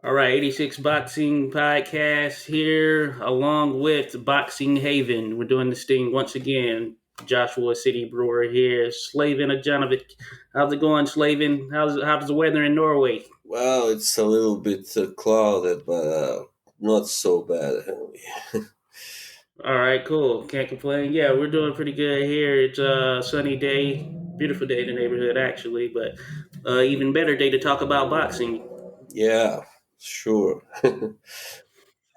All right, 86 Boxing Podcast here, along with Boxing Haven. We're doing this thing once again. Joshua City Brewer here, Slavin Ajanovic. How's it going, Slavin? How's the weather in Norway? Well, it's a little bit clouded, but not so bad. All right, cool. Can't complain. Yeah, we're doing pretty good here. It's a sunny day, beautiful day in the neighborhood, actually, but even better day to talk about boxing. Yeah, sure.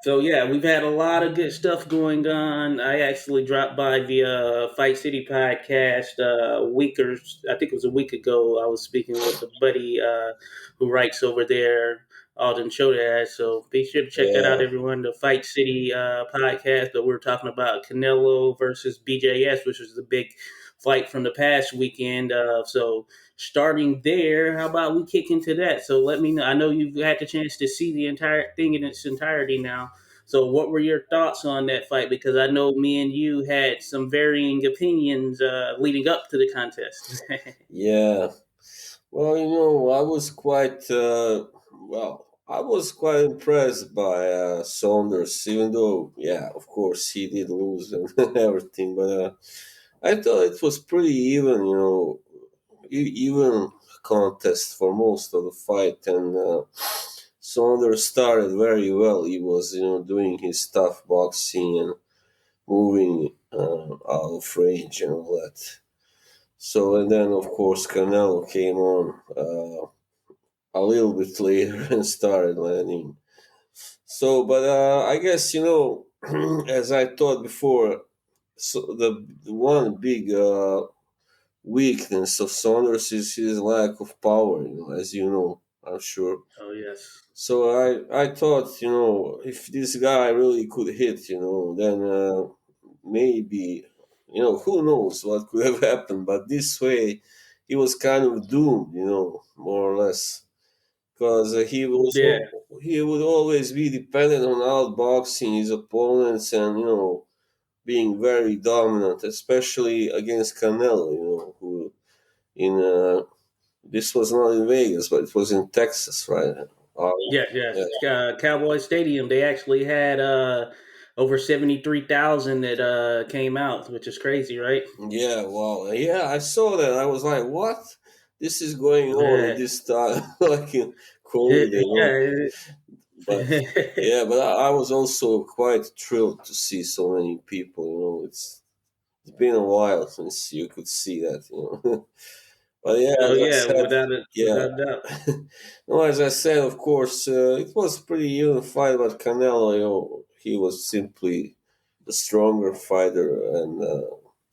So yeah, we've had a lot of good stuff going on. I actually dropped by the Fight City podcast a week or I think it was a week ago. I was speaking with a buddy who writes over there, Alden Chodad. So be sure to check that out, Yeah, everyone. The Fight City podcast. But we're talking about Canelo versus BJS, which was the big fight from the past weekend. So starting there, how about we kick into that? So let me know. I know you've had the chance to see the entire thing in its entirety now. So, what were your thoughts on that fight? Because I know me and you had some varying opinions leading up to the contest. yeah. Well, I was I was quite impressed by Saunders, even though, yeah, of course, he did lose and everything. But I thought it was pretty even, even contest for most of the fight, and Saunders started very well. He was, doing his tough boxing and moving out of range and all that. So, and then of course Canelo came on a little bit later and started landing. So, but I guess as I thought before, so the one big weakness of Saunders is his lack of power. As you know, I'm sure. Oh yes. So I thought, if this guy really could hit, then maybe, who knows what could have happened. But this way, he was kind of doomed, more or less, because Yeah. he would always be dependent on outboxing his opponents and being very dominant, especially against Canelo, who in this was not in Vegas, but it was in Texas, right? Uh, Yeah, yeah. yes. Cowboy Stadium. They actually had over 73,000 that came out, which is crazy, right? Yeah, wow. Yeah, I saw that. I was like, what? This is going on Yeah. at this time, like in COVID and all. Yeah. But yeah, but I was also quite thrilled to see so many people. It's been a while since you could see that. But yeah, Oh as I yeah, said, yeah. without a doubt. No, as I said, of course, it was pretty unified. But Canelo, he was simply the stronger fighter, and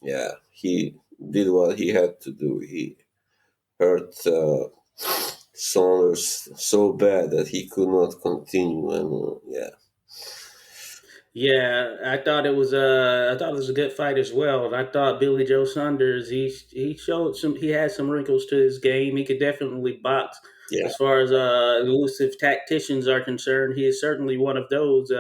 yeah, he did what he had to do. He hurt Saunders so bad that he could not continue, and yeah, Yeah, I thought it was a good fight as well. And I thought Billy Joe Saunders he showed he had some wrinkles to his game. He could definitely box. yeah, As far as elusive tacticians are concerned, he is certainly one of those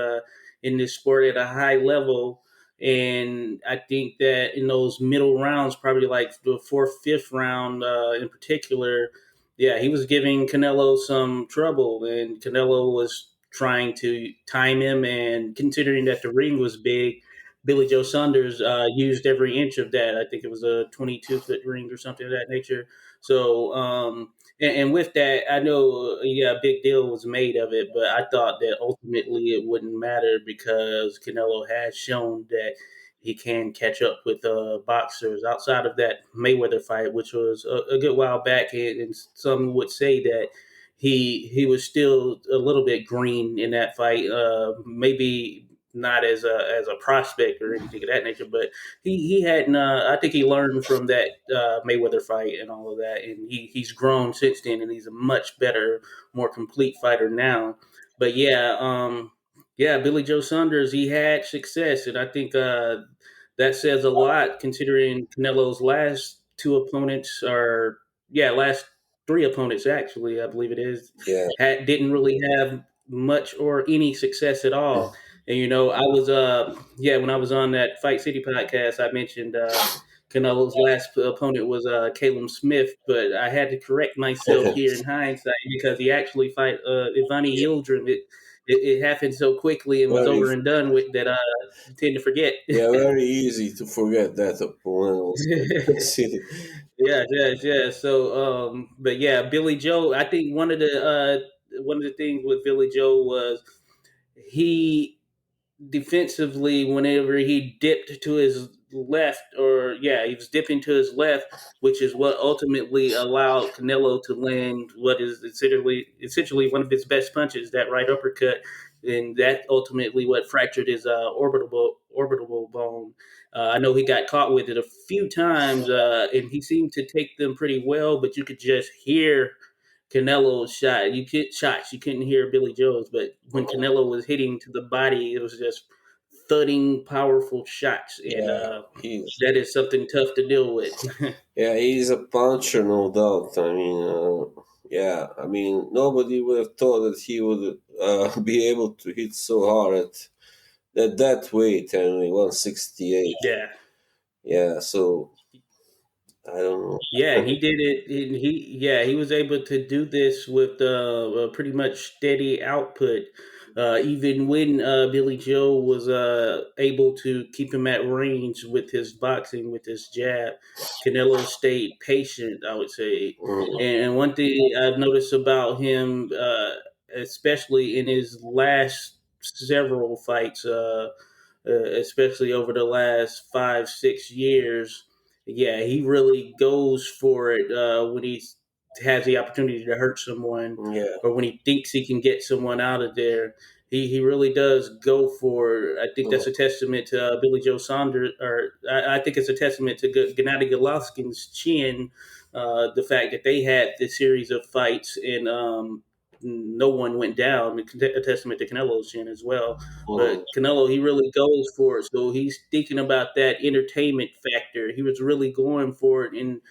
in this sport at a high level. And I think that in those middle rounds, probably like the fourth, fifth round in particular, yeah, he was giving Canelo some trouble, and Canelo was trying to time him. And considering that the ring was big, Billy Joe Saunders used every inch of that. I think it was a 22-foot ring or something of that nature. So, and with that, I know, yeah, a big deal was made of it, but I thought that ultimately it wouldn't matter because Canelo has shown that he can catch up with boxers outside of that Mayweather fight, which was a good while back. And some would say that he was still a little bit green in that fight. Maybe not as a prospect or anything of that nature, but he hadn't. I think he learned from that Mayweather fight and all of that, and he's grown since then, and he's a much better, more complete fighter now. But yeah, yeah, Billy Joe Saunders, he had success, and I think that says a lot considering Canelo's last two opponents are, yeah, last three opponents actually, I believe it is, yeah, didn't really have much or any success at all. And I was yeah, when I was on that Fight City podcast, I mentioned Canelo's last opponent was Caleb Smith, but I had to correct myself here in hindsight because he actually fight Ivani Yildirim. It happened so quickly and was Very, over and done with that you tend to forget. yeah, very easy to forget that opponent was City. Yeah, yeah, yeah. So, but yeah, Billy Joe. I think one of the things with Billy Joe was he defensively, whenever he dipped to his left, or yeah, he was dipping to his left, which is what ultimately allowed Canelo to land what is essentially one of his best punches, that right uppercut, and that ultimately what fractured his orbital bone. I know he got caught with it a few times, and he seemed to take them pretty well, but you could just hear Canelo's shot. You could shots. You couldn't hear Billy Joe's, but when Canelo was hitting to the body, it was just thudding, powerful shots, and Yeah, he's that is something tough to deal with. yeah, he's a puncher, no doubt. I mean, yeah, I mean, nobody would have thought that he would be able to hit so hard at that weight, anyway, 168. Yeah, Yeah, so I don't yeah, and he know. did it. And he was able to do this with pretty much steady output. Even when Billy Joe was able to keep him at range with his boxing, with his jab, Canelo stayed patient, I would say. Mm, And one thing I've noticed about him, especially in his last several fights, especially over the last 5 6 years, yeah, he really goes for it when he has the opportunity to hurt someone, yeah, or when he thinks he can get someone out of there. He really does go for it. I think mm, that's a testament to Billy Joe Saunders, or I think it's a testament to Gennady Golovkin's chin, the fact that they had this series of fights and no one went down. A testament to Canelo's chin as well. mm, But Canelo, he really goes for it. So he's thinking about that entertainment factor. He was really going for it. And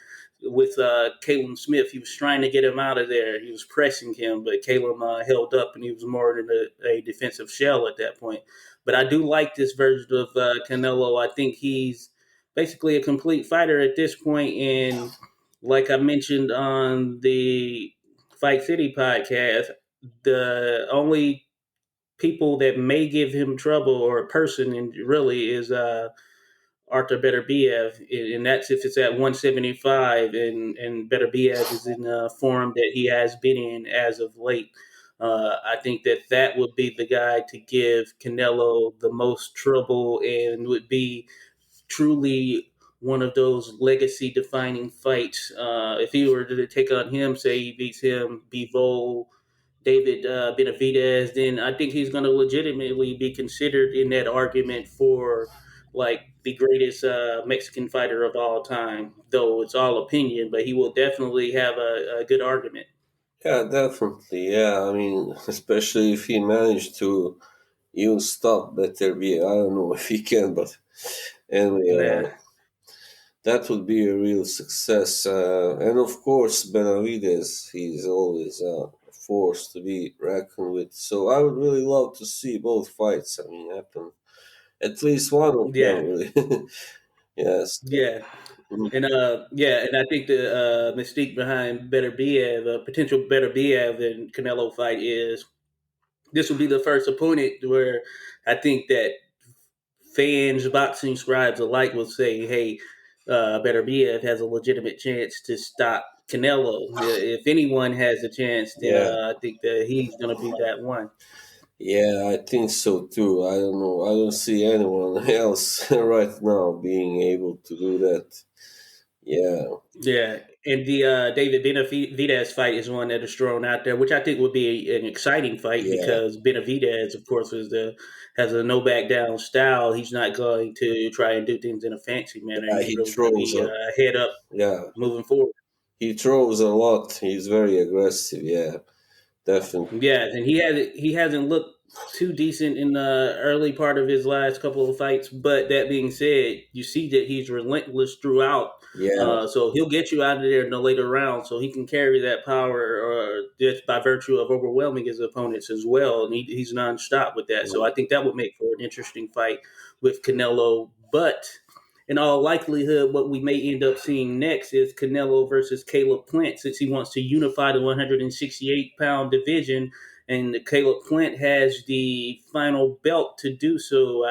with Caleb Smith, he was trying to get him out of there. He was pressing him, but Caleb held up, and he was more than a defensive shell at that point. But I do like this version of Canelo. I think he's basically a complete fighter at this point. And like I mentioned on the Fight City podcast, the only people that may give him trouble, or a person, and really is Arthur Beterbiev, and that's if it's at 175, and Beterbiev is in a form that he has been in as of late. I think that that would be the guy to give Canelo the most trouble, and would be truly one of those legacy defining fights. If he were to take on him, say he beats him, Bivol, David Benavidez, then I think he's going to legitimately be considered in that argument for like the greatest Mexican fighter of all time. Though it's all opinion, but he will definitely have a good argument. yeah, definitely. Yeah, I mean, especially if he managed to even stop better be. I don't know if he can, but anyway, Yeah, that would be a real success. And of course, Benavides, he's always a force to be reckoned with. So I would really love to see both fights. I mean, happen. At least one of them, yeah, really. Yes. yeah. And I think the mystique behind Better Biev, potential Better Biev and Canelo fight is this will be the first opponent where I think that fans, boxing scribes alike will say, "Hey, Beterbiev has a legitimate chance to stop Canelo. If anyone has a chance, then Yeah. I think that he's going to be that one." Yeah, I think so too. I don't know. I don't see anyone else right now being able to do that. Yeah. Yeah, and the David Benavidez fight is one that is thrown out there, which I think would be an exciting fight Yeah. because Benavidez, of course, has a no back down style. He's not going to try and do things in a fancy manner. Yeah, He's he really going to throws be a head up, yeah. moving forward. He throws a lot. He's very aggressive. Yeah, definitely. Yeah, and he hasn't looked too decent in the early part of his last couple of fights. But that being said, you see that he's relentless throughout. Yeah, So he'll get you out of there in the later round. So he can carry that power, just by virtue of overwhelming his opponents as well. And he's nonstop with that. So I think that would make for an interesting fight with Canelo. But in all likelihood, what we may end up seeing next is Canelo versus Caleb Plant, since he wants to unify the 168-pound division, and Caleb Plant has the final belt to do so.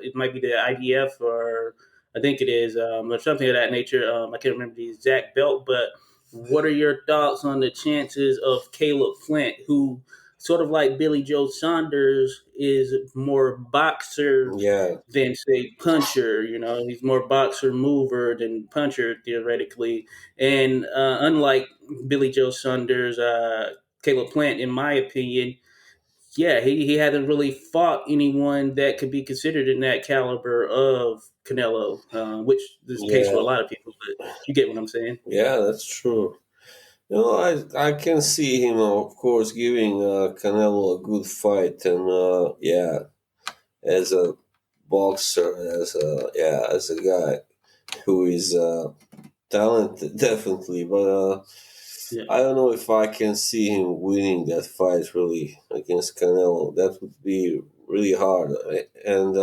It might be the IDF, or I think it is, or something of that nature. I can't remember the exact belt, but what are your thoughts on the chances of Caleb Plant, who sort of like Billy Joe Saunders is more boxer Yeah, than say puncher? You know, he's more boxer mover than puncher theoretically. And unlike Billy Joe Saunders, Caleb Plant, in my opinion, yeah, he hasn't really fought anyone that could be considered in that caliber of Canelo, which is the case for yeah, a lot of people. But you get what I'm saying? yeah. That's true. I can see him, of course, giving Canelo a good fight, and yeah, as a boxer, as a guy who is talented, definitely. But Yeah, I don't know if I can see him winning that fight really against Canelo. That would be really hard, and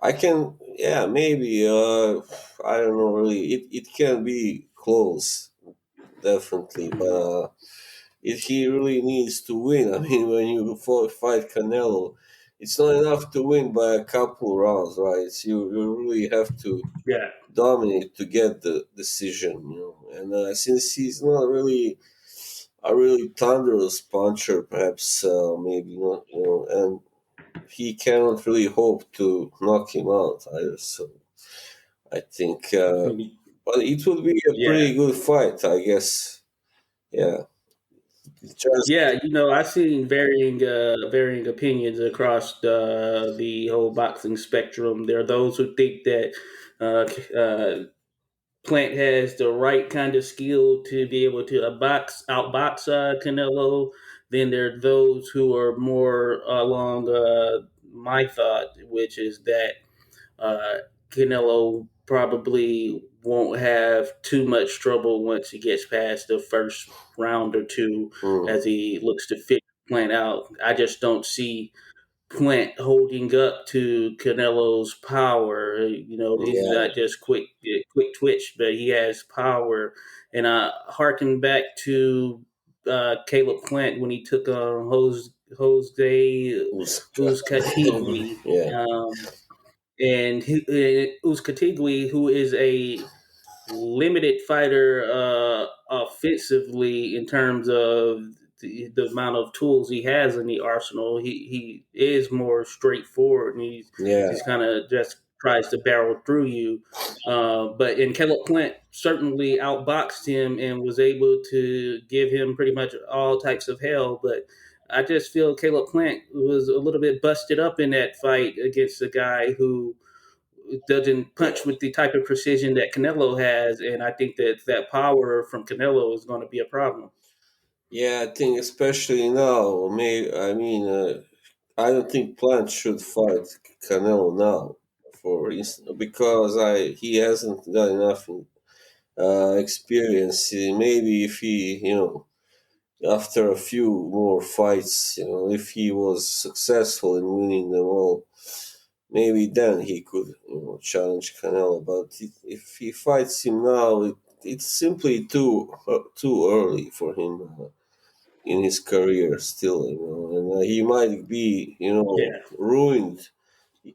I can, yeah, maybe. I don't know really. It can be close, definitely, but. If he really needs to win. I mean, when you fight Canelo, it's not enough to win by a couple rounds, right? You really have to yeah, dominate to get the decision, you know. And since he's not really a really thunderous puncher, perhaps maybe not, you know, and he cannot really hope to knock him out either. So I think, but it would be a yeah. pretty good fight, I guess. Yeah, just Yeah, you know, I've seen varying opinions across the whole boxing spectrum. There are those who think that Plant has the right kind of skill to be able to outbox Canelo. Then there are those who are more along my thought, which is that uh, Canelo probably won't have too much trouble once he gets past the first round or two, mm, as he looks to fit Plant out. I just don't see Plant holding up to Canelo's power. You know, he's yeah, not just quick twitch, but he has power. And I harken back to Caleb Plant when he took on Jose Uzcategui. yeah, And Uzcategui, who is a limited fighter offensively in terms of the amount of tools he has in the arsenal. He is more straightforward, and yeah. he's kind of just tries to barrel through you. But in Caleb Plant certainly outboxed him and was able to give him pretty much all types of hell. But I just feel Caleb Plant was a little bit busted up in that fight against a guy who doesn't punch with the type of precision that Canelo has, and I think that that power from Canelo is going to be a problem. Yeah, I think especially now, I mean, I don't think Plant should fight Canelo now, for instance, because he hasn't got enough experience. Maybe if he, you know, after a few more fights, you know, if he was successful in winning them all, maybe then he could, you know, challenge Canelo. But if he fights him now, it's simply too early for him. In his career still, you know, and he might be, you know, Yeah, ruined,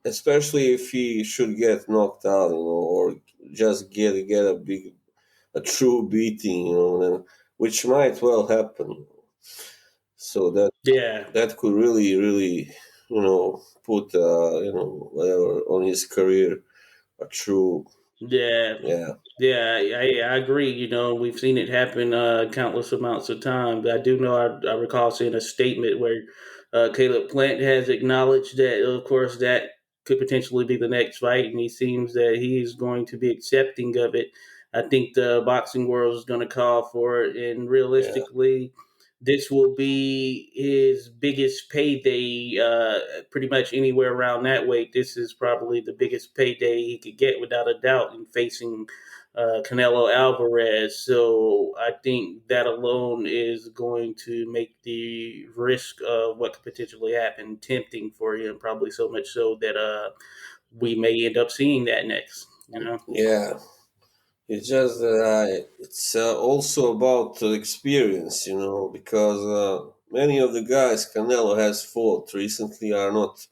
especially if he should get knocked out, you know, or just get a true beating, you know, and, which might well happen. You know. So yeah, that could really, you know, put you know, whatever on his career a true, yeah. yeah, Yeah, I agree. You know, we've seen it happen countless amounts of times. I do know I recall seeing a statement where Caleb Plant has acknowledged that, of course, that could potentially be the next fight, and he seems that he's going to be accepting of it. I think the boxing world is going to call for it, and yeah, realistically, this will be his biggest payday. Pretty much anywhere around that weight, this is probably the biggest payday he could get, without a doubt, in facing Canelo Alvarez. So I think that alone is going to make the risk of what could potentially happen tempting for him, probably so much so that we may end up seeing that next. You know. Yeah, it's just that it's also about experience, because many of the guys Canelo has fought recently are not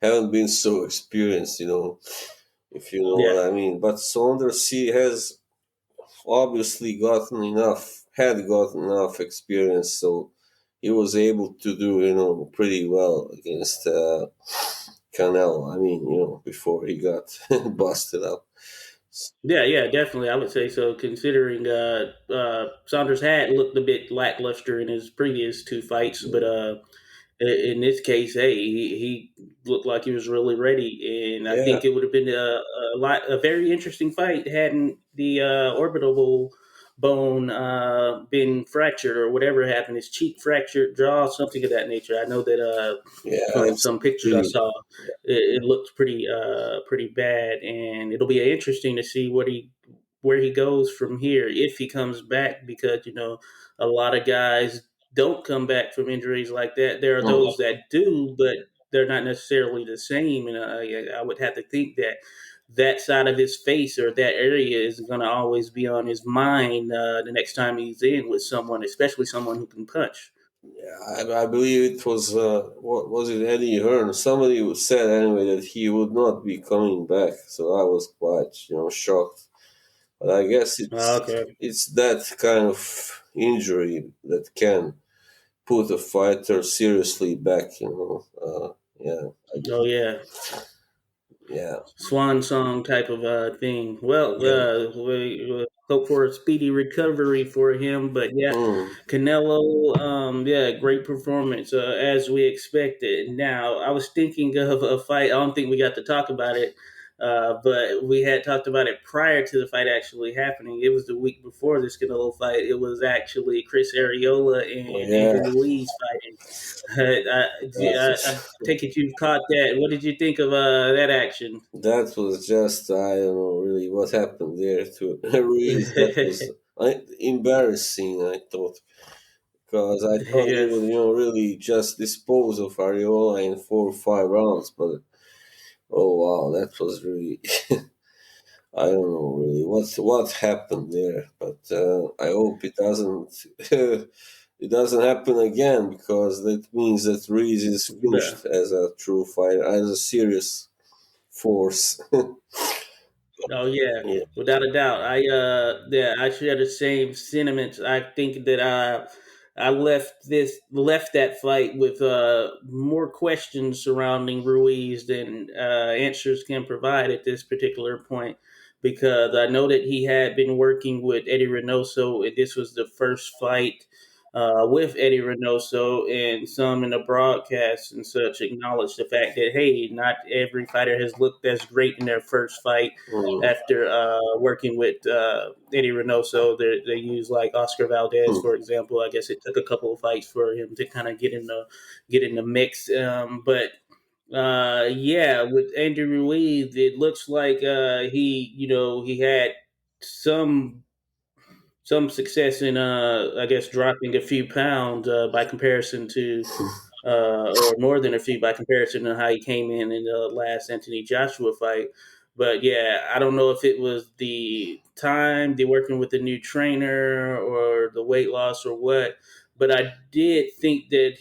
haven't been so experienced, if you know Yeah. what I mean. But Saunders he has obviously had gotten enough experience, so he was able to do pretty well against Canelo. I mean, before he got busted up. Yeah, yeah, definitely. I would say so. Considering Saunders had looked a bit lackluster in his previous two fights, but in this case, hey, he looked like he was really ready, and I Yeah, think it would have been a very interesting fight hadn't the orbital bone been fractured or whatever happened, his cheek fractured, jaw, something of that nature. I know that yeah, from it's some pictures I pretty. saw, it looked pretty bad, and it'll be interesting to see where he goes from here if he comes back because a lot of guys don't come back from injuries like that. There are those Mm. that do, but they're not necessarily the same. And I would have to think that that side of his face or that area is going to always be on his mind the next time he's in with someone, especially someone who can punch. Yeah, I believe it was what was it, Eddie Hearn? Somebody who said anyway that he would not be coming back. So I was quite shocked. But I guess Okay. it's that kind of injury that can put a fighter seriously back. Yeah, Oh yeah. yeah, Swan song type of thing. Well, yeah. we hope for a speedy recovery for him. But yeah, Mm. Canelo, yeah, great performance as we expected. Now, I was thinking of a fight. I don't think we got to talk about it, but we had talked about it prior to the fight actually happening. It was the week before this Canelo fight. It was actually Chris Arreola Oh, and yeah, Andrew Ruiz fighting. that I take it you've caught that. What did you think of that action? that was just I don't know really what happened there to Ruiz. That was embarrassing. I thought because I thought he Yeah. would really just dispose of Ariola in 4 or 5 rounds, but oh wow, that was really I don't know really what happened there, but I hope it doesn't it doesn't happen again because that means that Reese is Yeah. finished as a true fighter, as a serious force. Oh yeah, Yeah. without a doubt. Yeah, I share the same sentiments. I think that I left that fight with more questions surrounding Ruiz than answers can provide at this particular point because I know that he had been working with Eddie Reynoso, and this was the first fight with Eddie Reynoso, and some in the broadcast and such acknowledged the fact that hey, not every fighter has looked as great in their first fight Mm. after working with Eddie Reynoso. They use like Oscar Valdez, Mm. for example. I guess it took a couple of fights for him to kind of get in the mix. But yeah, with Andy Ruiz, it looks like he had some success in I guess dropping a few pounds by comparison to or more than a few by comparison to how he came in the last Anthony Joshua fight. But yeah, I don't know if it was the time, the working with the new trainer, or the weight loss, or what. But I did think that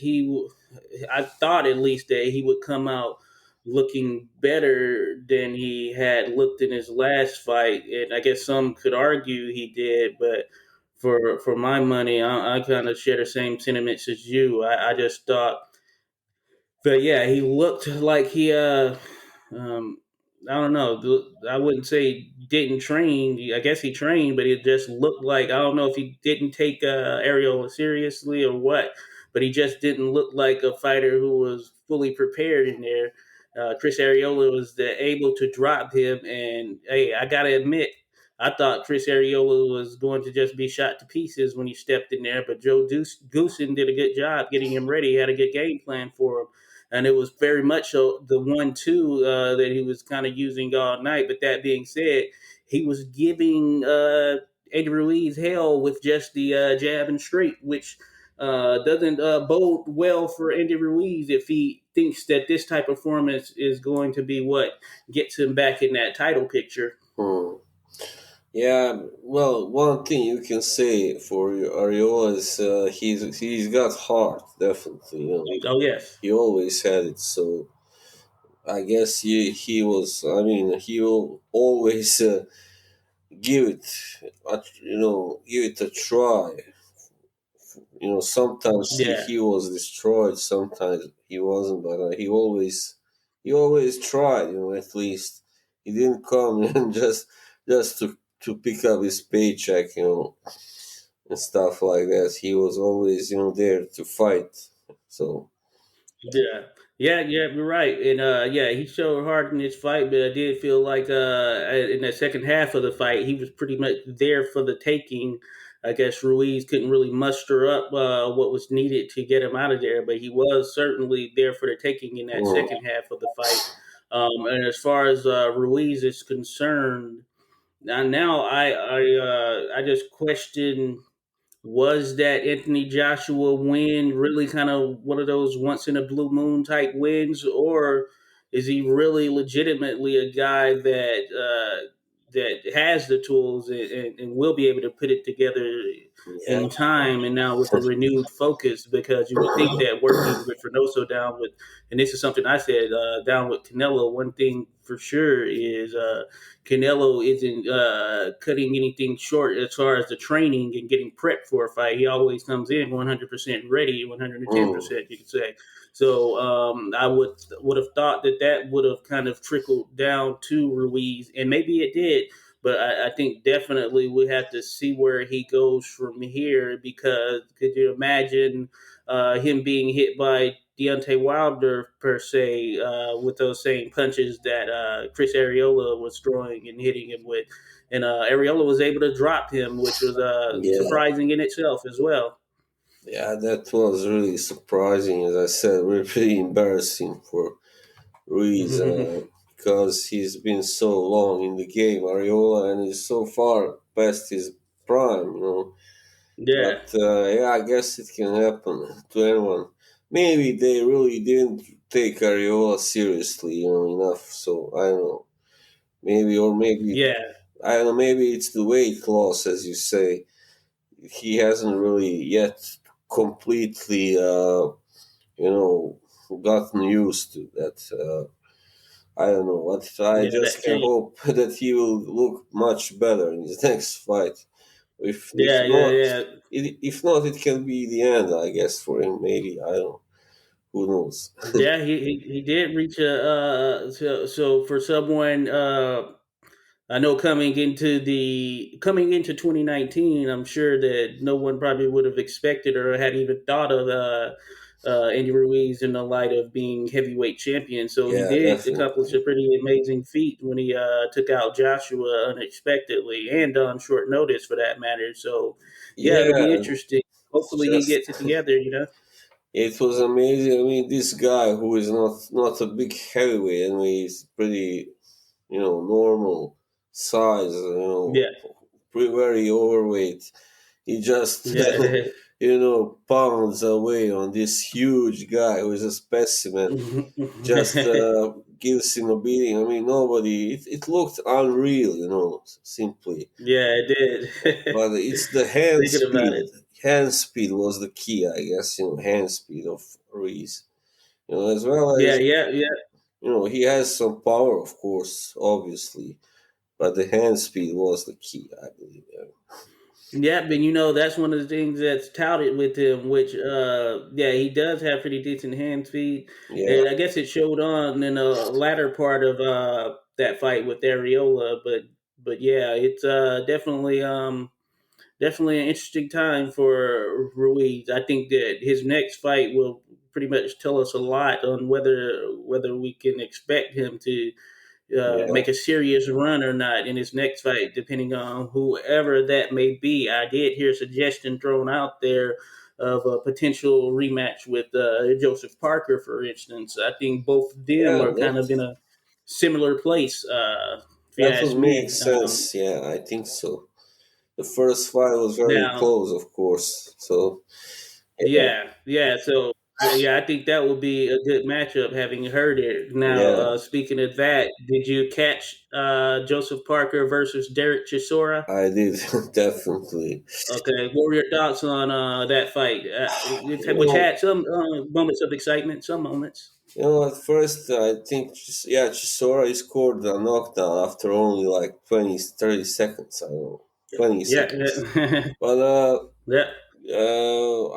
I thought at least that he would come out looking better than he had looked in his last fight. And I guess some could argue he did, but for my money, I kind of share the same sentiments as you. I just thought but yeah, he looked like um, I don't know. I wouldn't say didn't train. I guess he trained, but it just looked like I don't know if he didn't take Ariel seriously or what. But he just didn't look like a fighter who was fully prepared in there. Chris Ariola was able to drop him, and hey, I gotta admit, I thought Chris Ariola was going to just be shot to pieces when he stepped in there. But Goosen did a good job getting him ready. He had a good game plan for him and it was very much so the 1-2 that he was kind of using all night. But that being said, he was giving Eddie Ruiz hell with just the jab and straight, which doesn't bode well for Andy Ruiz if he thinks that this type of performance is going to be what gets him back in that title picture. Hmm. Yeah, well, one thing you can say for Ariola is he's got heart, definitely. You know, Oh yes, he always had it. So I guess he was. I mean, he will always give it, give it a try. Sometimes yeah. he was destroyed, sometimes he wasn't, but he always tried. At least he didn't come and just to pick up his paycheck, and stuff like that. He was always there to fight. So Yeah, yeah, you're right. And yeah, he showed heart in this fight, but I did feel like in the second half of the fight, he was pretty much there for the taking. I guess Ruiz couldn't really muster up what was needed to get him out of there, but he was certainly there for the taking in that mm, second half of the fight. And as far as Ruiz is concerned, now I just question, was that Anthony Joshua win really kind of one of those once in a blue moon type wins, or is he really legitimately a guy that has the tools and will be able to put it together yeah, in time and now with a renewed focus? Because you would think that working with Reynoso down with, and this is something I said, down with Canelo, one thing for sure is Canelo isn't cutting anything short as far as the training and getting prepped for a fight. He always comes in 100% ready, mm, 110%, you could say. So I would have thought that would have kind of trickled down to Ruiz, and maybe it did. But I think definitely we have to see where he goes from here, because could you imagine him being hit by Deontay Wilder per se with those same punches that Chris Arreola was throwing and hitting him with, and Arreola was able to drop him, which was yeah. surprising in itself as well. Yeah, that was really surprising. As I said, really pretty embarrassing for Ruiz, because he's been so long in the game, Ariola, and he's so far past his prime. Yeah, But yeah, I guess it can happen to anyone. Maybe they really didn't take Ariola seriously, enough. So I don't know. Maybe yeah, I don't know. Maybe it's the weight loss, as you say. He hasn't really yet completely, gotten used to that. I don't know, but I yeah. just That can change. hope that he will look much better in his next fight. If Yeah, yeah, not, yeah. it can be the end, I guess, for him. Maybe I don't know. Who knows? Yeah, he did reach a so for someone I know coming into 2019, I'm sure that no one probably would have expected or had even thought of Andy Ruiz in the light of being heavyweight champion. So he Yeah, did accomplish a definitely. pretty amazing feat when he took out Joshua unexpectedly and on short notice, for that matter. So yeah, it'll be Yeah, interesting. it's Hopefully, he just gets it together. You know. it was amazing. I mean, this guy who is not a big heavyweight, and he's pretty, normal size, Yeah. pretty very overweight. He just, Yeah. pounds away on this huge guy who is a specimen. Just gives him a beating. I mean, nobody. It looked unreal, simply. Yeah, it did. But it's the hand Thinking about speed. it. Hand speed was the key, I guess. Hand speed of Ruiz. As well Yeah, as yeah, yeah. he has some power, of course, obviously. But the hand speed was the key, I believe. Yeah, but that's one of the things that's touted with him, which yeah, he does have pretty decent hand speed. Yeah, And I guess it showed on in the latter part of that fight with Areola, but yeah, it's definitely an interesting time for Ruiz. I think that his next fight will pretty much tell us a lot on whether we can expect him to yeah, make a serious run or not in his next fight, depending on whoever that may be. I did hear a suggestion thrown out there of a potential rematch with Joseph Parker, for instance. I think both of them yeah. are kind of in a similar place, if you That would ask make me. sense. Yeah, I think so. The first fight was very Now, close, of course. So yeah, yeah, yeah. So Yeah, I think that would be a good matchup. Having heard it now, Yeah, speaking of that, did you catch Joseph Parker versus Derek Chisora? I did definitely. Okay, what were your thoughts on that fight, You which know, had some moments of excitement, some moments? at first I think yeah, Chisora he scored a knockdown after only like 20, 30 seconds. I don't know, 20 Yeah, seconds. yeah, But yeah,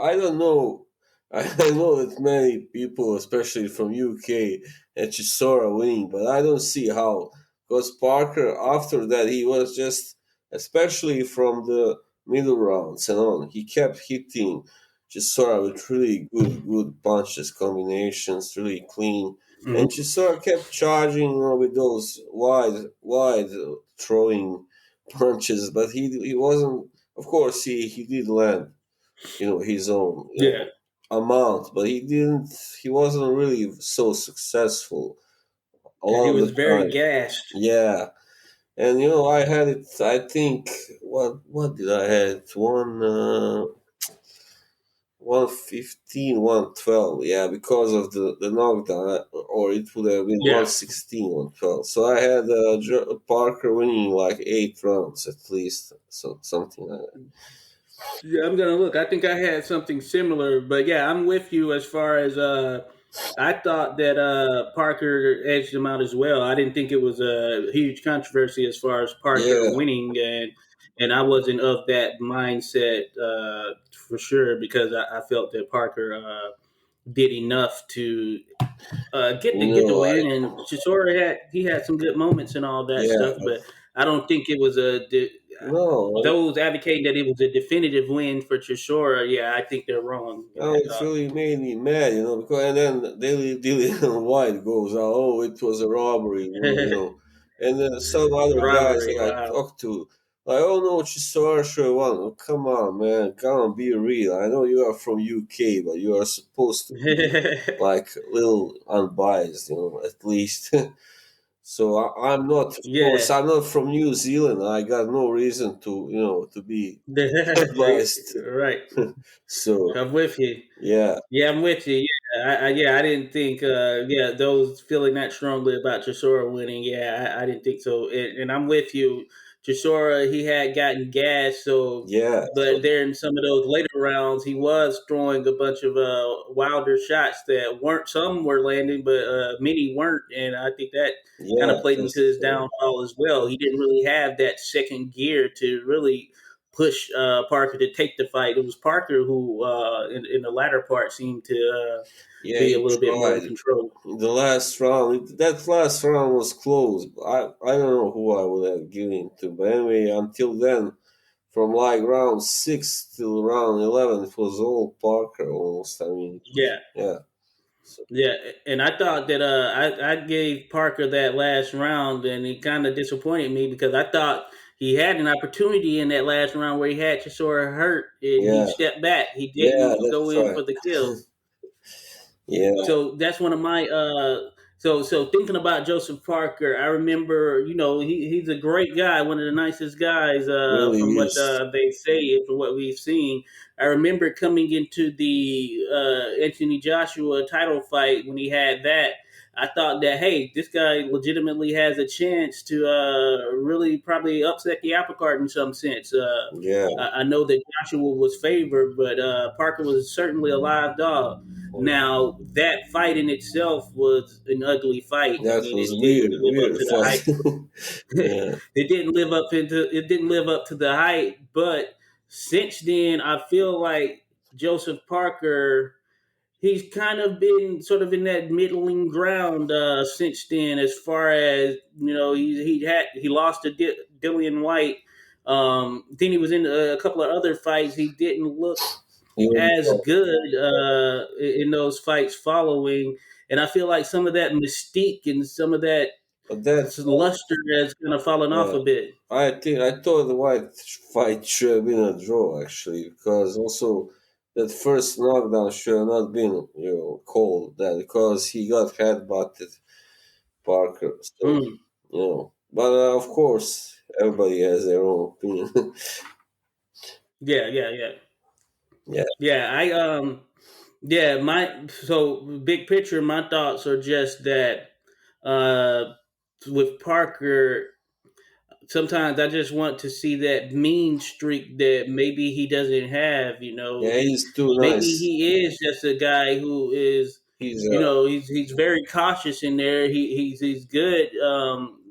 I don't know. I know that many people, especially from UK, and Chisora winning, but I don't see how. Because Parker, after that, he was just, especially from the middle rounds and on, he kept hitting Chisora with really good punches, combinations, really clean. And mhm. Chisora kept charging, with those wide throwing punches, but he wasn't. Of course, he did land, his own, Yeah, amount, but he wasn't really so successful yeah, he along was the very time. gassed. Yeah. And I had it, I think, what did I had it? 115, 112. Yeah, because of the knockdown, or it would have been Yeah, 116, 112. So I had Parker winning like 8 rounds at least, so something like that. yeah, I'm gonna look. I think I had something similar, but yeah, I'm with you as far as I thought that Parker edged him out as well. I didn't think it was a huge controversy as far as Parker Yeah, winning, and I wasn't of that mindset for sure because I felt that Parker did enough to get the I win, and Chisora had some good moments and all that yeah, stuff, but I don't think it was no, those advocating that it was a definitive win for Chisora. Yeah, I think they're wrong in no, that it thought. really made me mad, because and then Dillian White goes, "Oh, it was a robbery," and then some other guys Robbery. that I Wow. talked to, like, "Oh no, Chisora sure won." Oh, come on, man, come on, be real. I know you are from UK, but you are supposed to be like a little unbiased, at least. So I'm not, of course, Yeah. I'm not from New Zealand. I got no reason to, to be biased. Right. So I'm with you. yeah, Yeah, I'm with you. Yeah, I didn't think. Yeah, those feeling that strongly about Chisora winning. Yeah, I didn't think so. And I'm with you. Chisora, he had gotten gas. So, yeah. So but there in some of those later rounds, he was throwing a bunch of wilder shots that weren't. Some were landing, but many weren't. And I think that kind yeah, of played into that's his downfall as well. He didn't really have that second gear to really push Parker to take the fight. It was Parker who, in the latter part, seemed to yeah. be a He little bit more in tried control. the last round. That last round was close. I don't know who I would have given to, but anyway, until then, from like round 6 till round 11, it was all Parker almost. I mean, it was, Yeah, yeah. So yeah, and I thought that I gave Parker that last round, and he kind of disappointed me because I thought he had an opportunity in that last round where he had Chisora hurt, and he yeah, stepped back. He yeah, didn't go that's in right. for the kill. Yeah, So that's one of my so thinking about Joseph Parker, I remember, he's a great guy, one of the nicest guys really from what is. they say and from what we've seen. I remember coming into the Anthony Joshua title fight when he had that. I thought that, hey, this guy legitimately has a chance to really probably upset the apple cart in some sense. Yeah, I know that Joshua was favored, but Parker was certainly a live dog. Now that fight in itself was an ugly fight. I that mean, was it didn't weird, live up weird to the fight. hype. Yeah, It didn't live up to the hype. But since then, I feel like Joseph Parker, he's kind of been sort of in that middling ground since then. As far as he lost to Dillian White. Then he was in a couple of other fights. He didn't look even as though, good in those fights following. And I feel like some of that mystique and some of that but that luster has kind of fallen off yeah, a bit. I thought the white fight should have been a draw actually, because also that first knockdown should have not been called that, because he got headbutted, Parker. So Mm, but of course everybody has their own opinion. yeah, yeah, yeah, Yeah, yeah. Yeah, my so big picture. My thoughts are just that uh, with Parker, sometimes I just want to see that mean streak that maybe he doesn't have. Yeah, he's too Maybe nice. he is just a guy who is, He's he's very cautious in there. He's good.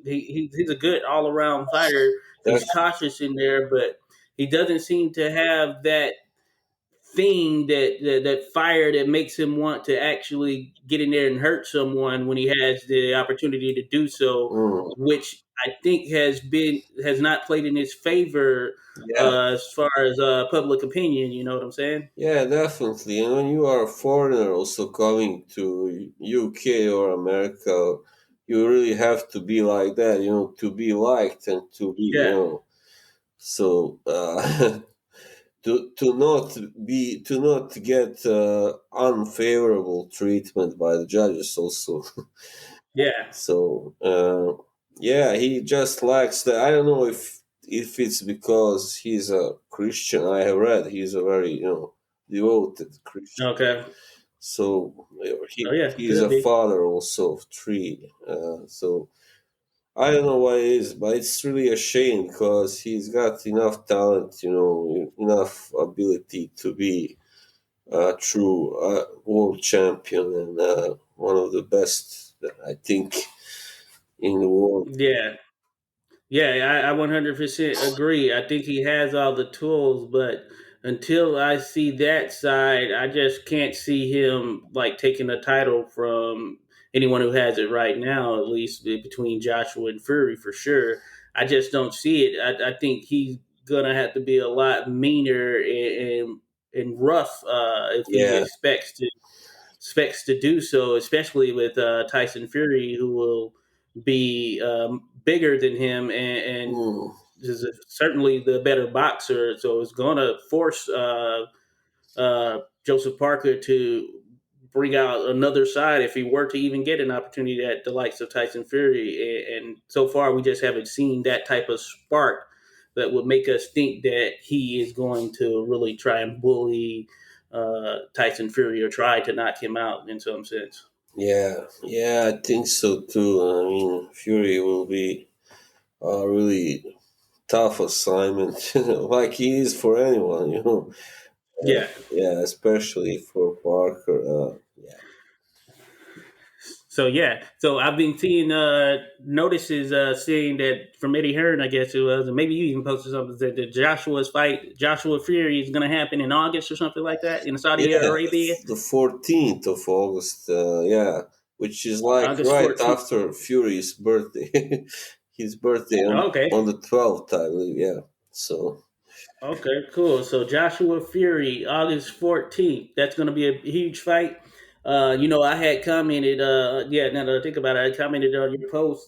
He's a good all around fighter. He's that's cautious in there, but he doesn't seem to have that thing that fire that makes him want to actually get in there and hurt someone when he has the opportunity to do so, mm, which I think has not played in his favor yeah. as far as public opinion. You know what I'm saying? Yeah, definitely. And when you are a foreigner also coming to UK or America, you really have to be like that, to be liked and to be, Yeah, so to not get unfavorable treatment by the judges also. yeah, So yeah, he just lacks that. I don't know if it's because he's a Christian. I have read he's a very devoted Christian. okay, So oh yeah, he's could a be, father also of three. So I don't know what it is, but it's really a shame because he's got enough talent, enough ability to be a true world champion and one of the best, I think, in the world. yeah. Yeah, I 100% agree. I think he has all the tools, but until I see that side, I just can't see him like taking a title from anyone who has it right now, at least between Joshua and Fury for sure. I just don't see it. I think he's gonna have to be a lot meaner and rough if he Yeah. expects to do so, especially with Tyson Fury, who will be bigger than him and Mm. is certainly the better boxer. So it's going to force Joseph Parker to bring out another side if he were to even get an opportunity at the likes of Tyson Fury. And so far, we just haven't seen that type of spark that would make us think that he is going to really try and bully Tyson Fury or try to knock him out in some sense. Yeah, yeah, I think so too. I mean, Fury will be a really tough assignment, like he is for anyone, Yeah. Yeah, especially for Parker. Yeah, So yeah, so I've been seeing notices saying that from Eddie Hearn, I guess it was, and maybe you even posted something that Joshua Fury, is going to happen in August or something like that in Saudi yeah, Arabia, the 14th of August. Yeah, which is like August right 14th. after Fury's birthday. His birthday on Okay, the 12th, I believe. Yeah, so okay, cool. So Joshua Fury, August 14th. That's going to be a huge fight. I had commented, yeah, now that I think about it, I commented on your post,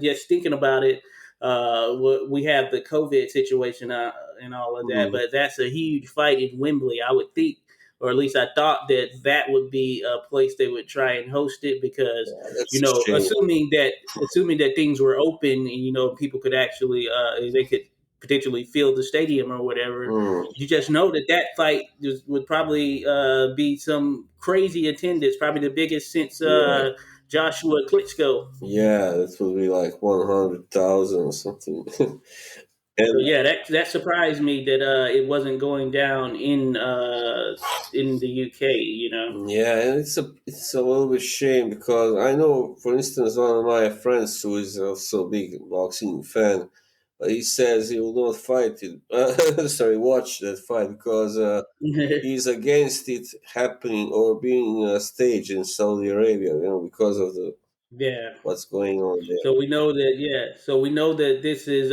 just thinking about it. We have the COVID situation and all of that, mm, but that's a huge fight in Wembley. I would think, or at least I thought that that would be a place they would try and host it because, yeah, that's a shame. assuming that things were open and people could actually they could potentially fill the stadium or whatever. Mm, You just know that that fight would probably be some crazy attendance, probably the biggest since yeah. Joshua Klitschko. Yeah, that will be like 100,000 or something. So And yeah, that surprised me that it wasn't going down in the UK. yeah, and it's a little bit shame because I know, for instance, one of my friends who is also a big boxing fan, he says he will not fight it. Sorry, watch that fight because he's against it happening or being staged in Saudi Arabia. Because of the Yeah. what's going on there. So we know that. Yeah. So we know that this is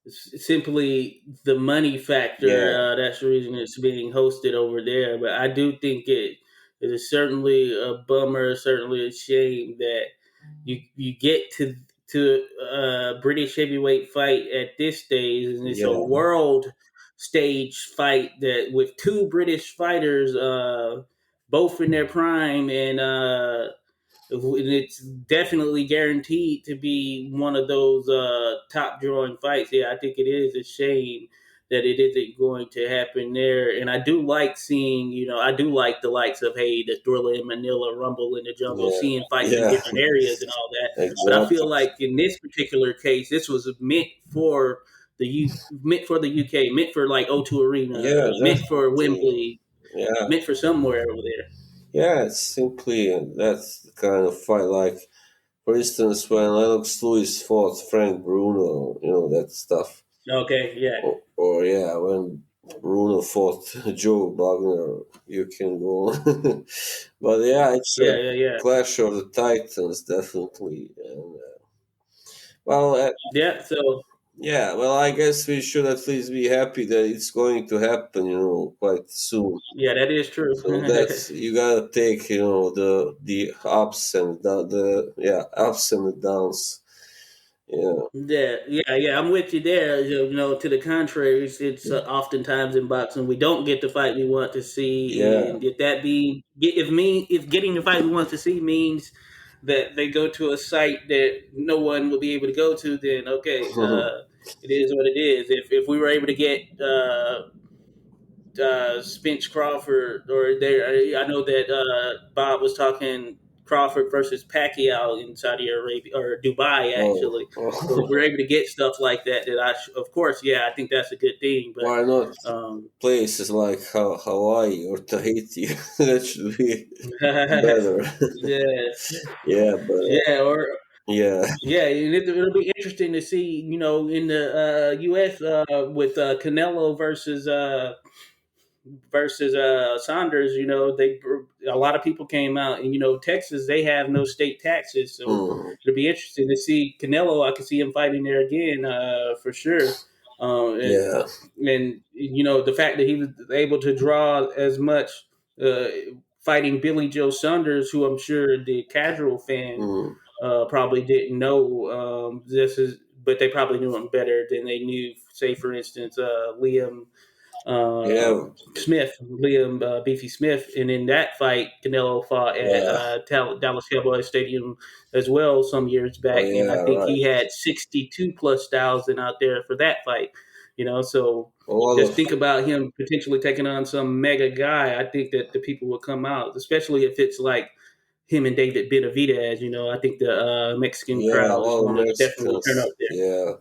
simply the money factor. Yeah, That's the reason it's being hosted over there. But I do think it is certainly a bummer, certainly a shame that you get to a British heavyweight fight at this stage, and it's a yeah, world stage fight that with two British fighters, both in their prime, and it's definitely guaranteed to be one of those top drawing fights. Yeah, I think it is a shame that it isn't going to happen there. And I do like seeing, I do like the likes of, hey, the Thriller in Manila, Rumble in the Jungle, Yeah, seeing fights in yeah, different areas and all that. But I feel exactly. like in this particular case, this was meant for the UK, meant for like O2 Arena, Yeah, meant for definitely. Wembley, Yeah, meant for somewhere over there. yeah. It's simply that's the kind of fight. Like, for instance, when Lennox Lewis fought Frank Bruno, that stuff. Okay, yeah, Or yeah, when Bruno fought Joe Wagner, you can go on. But yeah, it's yeah, a yeah, yeah, clash of the titans, definitely. And well, yeah. So yeah, well, I guess we should at least be happy that it's going to happen, quite soon. yeah, that is true. So that's you gotta take, the ups and the yeah ups and the downs. Yeah. Yeah, yeah, yeah. I'm with you there. To the contrary, it's oftentimes in boxing we don't get the fight we want to see, Yeah. and if getting the fight we want to see means that they go to a site that no one will be able to go to, then okay, it is what it is. If we were able to get Spence Crawford, or there. I know that Bob was talking Crawford versus Pacquiao in Saudi Arabia or Dubai Oh, actually. So if we're able to get stuff like that, of course, yeah, I think that's a good thing. why not But places like Hawaii or Tahiti? That should be better. yeah, Yeah, but yeah, or yeah. yeah, and it'll be interesting to see, in the U.S. With Canelo versus Saunders, a lot of people came out, and Texas, they have no state taxes, so Mm, it'll be interesting to see Canelo. I can see him fighting there again for sure. And yeah. the fact that he was able to draw as much uh, fighting Billy Joe Saunders, who I'm sure the casual fan Mm, probably didn't know but they probably knew him better than they knew, say, for instance, Liam uh, yeah. Liam Beefy Smith, and in that fight, Canelo fought at Yeah. Dallas Cowboys Stadium as well some years Oh back, and I yeah. think he Right. had 62 plus thousand out there for that fight. So A lot just of think about him potentially taking on some mega guy. I think that the people will come out, especially if it's like him and David Benavidez. I think the Mexican yeah. A crowd is lot of going to definitely turn up Mexicans. there. Yeah.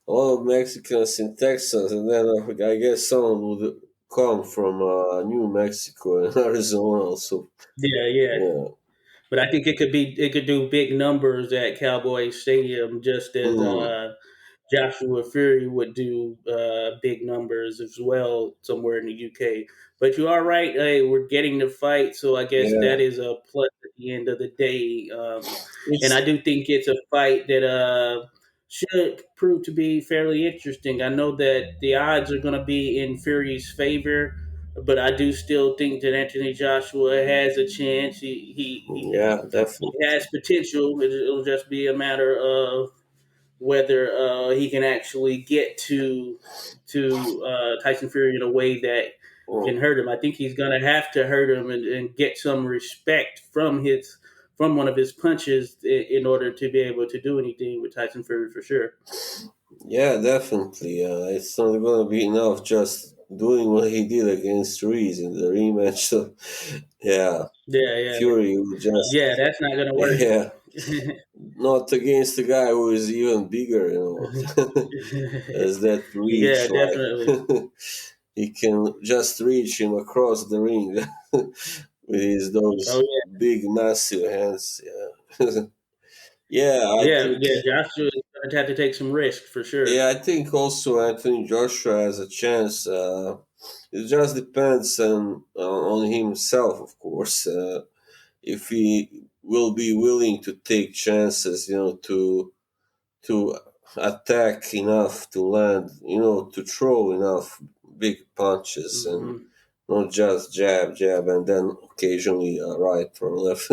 A lot of Mexicans in Texas, and then I guess some would come from New Mexico and Arizona also. Yeah, yeah. Yeah. But I think it could do big numbers at Cowboy Stadium, just as Mm, Joshua Fury would do big numbers as well somewhere in the UK. But you are right. Hey, we're getting the fight, so I guess yeah. that is a plus at the end of the day. And I It's do think it's a fight that should prove to be fairly interesting. I know that the odds are going to be in Fury's favor, but I do still think that Anthony Joshua has a chance. yeah, He definitely. has potential. It'll just be a matter of whether he can actually get to Tyson Fury in a way that Mm. can hurt him. I think he's going to have to hurt him and get some respect from one of his punches in order to be able to do anything with Tyson Fury for sure. Yeah, definitely. It's not going to be enough just doing what he did against Ruiz in the rematch. So, yeah, Yeah, yeah, Fury will just, yeah. That's not going to work. yeah, not against the guy who is even bigger, as that Yeah, reach. definitely. Like, he can just reach him across the ring with his Oh those yeah, big, massive hands. Yeah. Yeah, I yeah, think. yeah. Joshua is going to have to take some risk for sure. Yeah, I think also Anthony Joshua has a chance. It just depends on himself, of course. If he will be willing to take chances, to attack enough, to land, to throw enough big punches, and Hmm. not just jab, jab, and then occasionally right or left.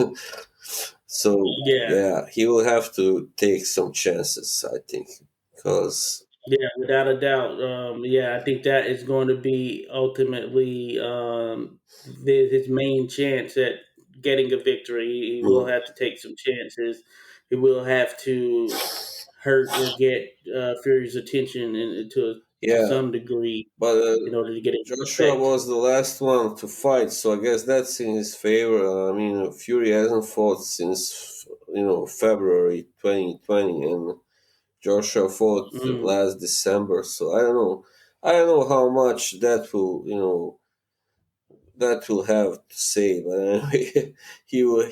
So Yeah, yeah, he will have to take some chances, I think, because. yeah, without a doubt. Yeah, I think that is going to be ultimately his main chance at getting a victory. He will Mm, have to take some chances. He will have to hurt or get Fury's attention and to to Yeah, some degree but in order to get his Joshua respect. was the last one to fight, so I guess that's in his favor. I mean, Fury hasn't fought since February 2020, and Joshua fought Mm. last December. So I don't know. I don't know how much that will have to say, but anyway,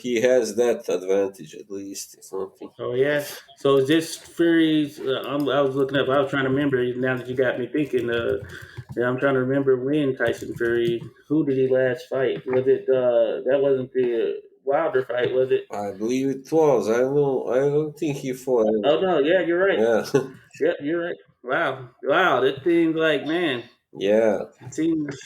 he has that advantage at least. It's something. Oh yeah. So is this Fury's? I was looking up. I was trying to remember. Now that you got me thinking, yeah, I'm trying to remember when Tyson Fury. Who did he last fight? Was it that wasn't the Wilder fight? Was it? I believe it was. I don't know. I don't think he fought Oh anyone. no. Yeah, you're right. Yeah, Yep, you're right. Wow. Wow. That seems like man. yeah. It seems.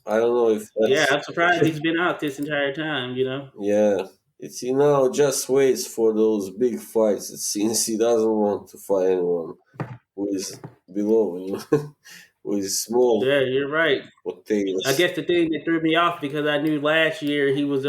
I don't know if Yeah, that's I'm surprised he's been out this entire time. You know. yeah. It's he now just waits for those big fights. It seems he doesn't want to fight anyone who is below him, who is small Yeah, you're right. I potatoes. guess the thing that threw me off because I knew last year he was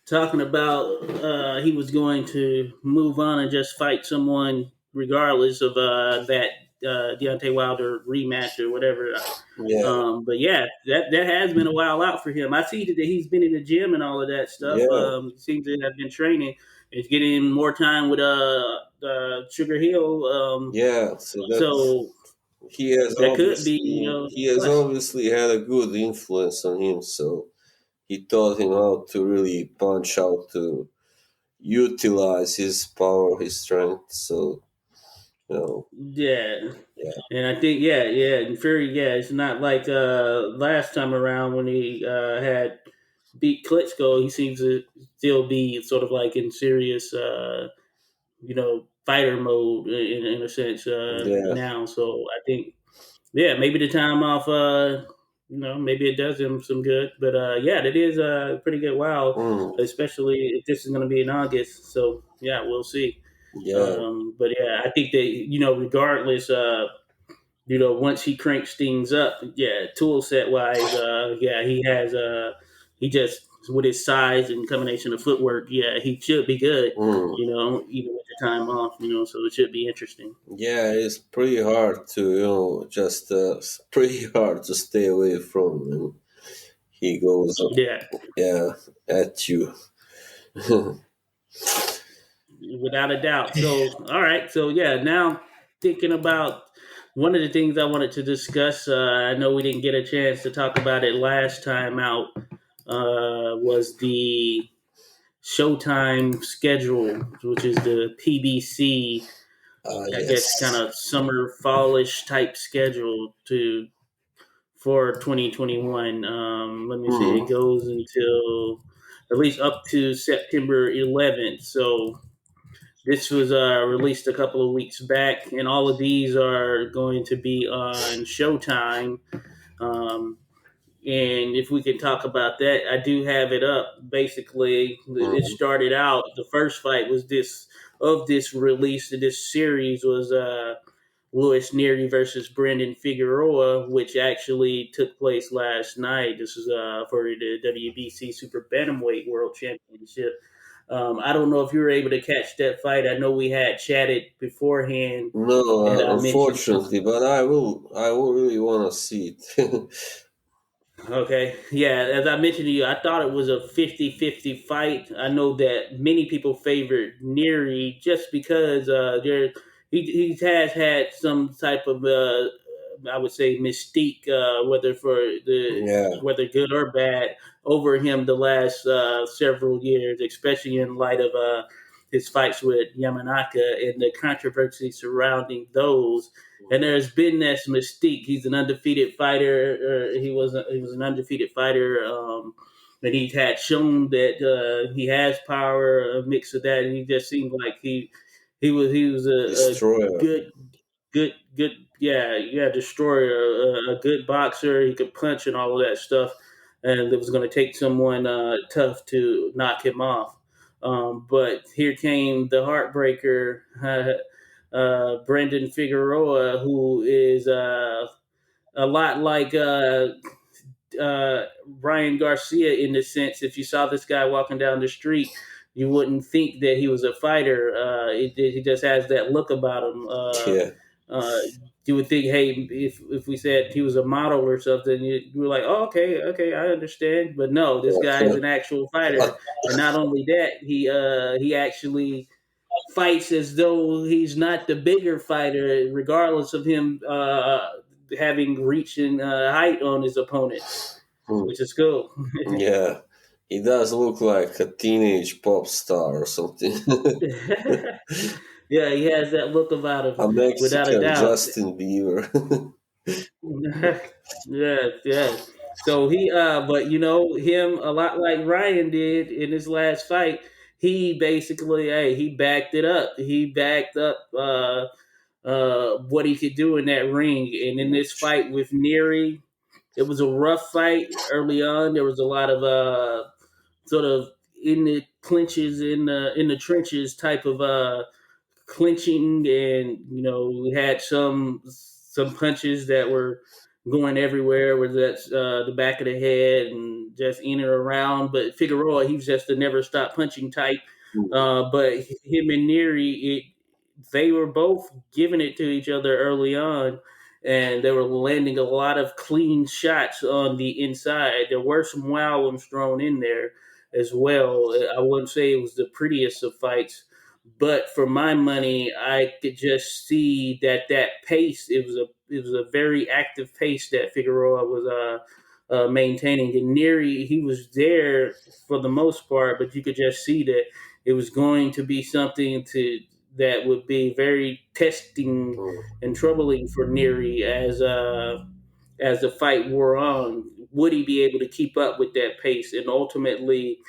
talking about he was going to move on and just fight someone regardless of that Deontay Wilder rematch or whatever. Yeah, But yeah, that has been a while out for him. I see that he's been in the gym and all of that stuff. yeah, Seems to have been training. It's getting more time with Sugar Hill. yeah. So that's So he has that could be he has plus. obviously had a good influence on him. So he taught him how to really punch out to utilize his power, his strength. So you know, Yeah, yeah, and I think and Fury, it's not like last time around when he had beat Klitschko. He seems to still be sort of like in serious, fighter mode in a sense yeah. now. So I think, maybe the time off, maybe it does him some good. But yeah, it is a pretty good while, Mm, especially if this is going to be in August. So yeah, we'll see. yeah. But yeah, I think that regardless, once he cranks things up, tool set wise, he has he just with his size and combination of footwork, he should be good. Mm. Even with the time off, so it should be interesting. Yeah, it's pretty hard to, just pretty hard to stay away from when he goes, Yeah, yeah, at you. without a doubt. So, all right. So, now thinking about one of the things I wanted to discuss, I know we didn't get a chance to talk about it last time out, was the Showtime schedule, which is the PBC, I guess, kind Yes. of summer fallish type schedule for 2021. Let me see, it Mm. goes until at least up to September 11th. So this was released a couple of weeks back, and all of these are going to be on Showtime. Um, and if we can talk about that, I do have it up. Basically, it Mm. started out. The first fight was this release of this series was Louis Nery versus Brendan Figueroa, which actually took place last night. This is for the WBC Super Bantamweight World Championship. I don't know if you were able to catch that fight. I know we had chatted beforehand, No, and I mentioned unfortunately, but I will really want to see it. okay. Yeah, as I mentioned to you, I thought it was a 50-50 fight. I know that many people favored Neary just because he has had some type of I would say mystique, Yeah. whether good or bad, over him the last several years, especially in light of his fights with Yamanaka and the controversy surrounding those. And there's been this mystique. He's an undefeated fighter. He was an undefeated fighter, and he had shown that he has power, a mix of that, and he just seemed like he was a Destroyer. good good destroyer, a good boxer. He could punch and all of that stuff, and it was going to take someone tough to knock him off. But here came the heartbreaker. Brendan Figueroa, who is a lot like Ryan Garcia in the sense, if you saw this guy walking down the street, you wouldn't think that he was a fighter. He just has that look about him. Yeah. Uh, you would think, hey, if we said he was a model or something, you were like, oh, okay, okay, I understand. But no, this guy is an actual fighter, and not only that, he actually fights as though he's not the bigger fighter, regardless of him having reaching height on his opponents, Hmm. which is cool. Yeah, he does look like a teenage pop star or something. Yeah, he has that look about him, A without a Mexican doubt. Justin Bieber. Yes, yes. So but him a lot like Ryan did in his last fight. He basically, hey, he backed it up. He backed up what he could do in that ring. And in this fight with Nery, it was a rough fight early on. There was a lot of sort of in the clinches in the trenches type of clinching, and we had some punches that were going everywhere, whether that's the back of the head and just in and around. But Figueroa, he's just a never stop punching type. But him and Nery, they were both giving it to each other early on, and they were landing a lot of clean shots on the inside. There were some wow ones thrown in there as well. I wouldn't say it was the prettiest of fights, but for my money, I could just see that pace. It was a very active pace that Figueroa was maintaining. And Nery, he was there for the most part, but you could just see that it was going to be something to that would be very testing and troubling for Nery as the fight wore on. Would he be able to keep up with that pace? And ultimately,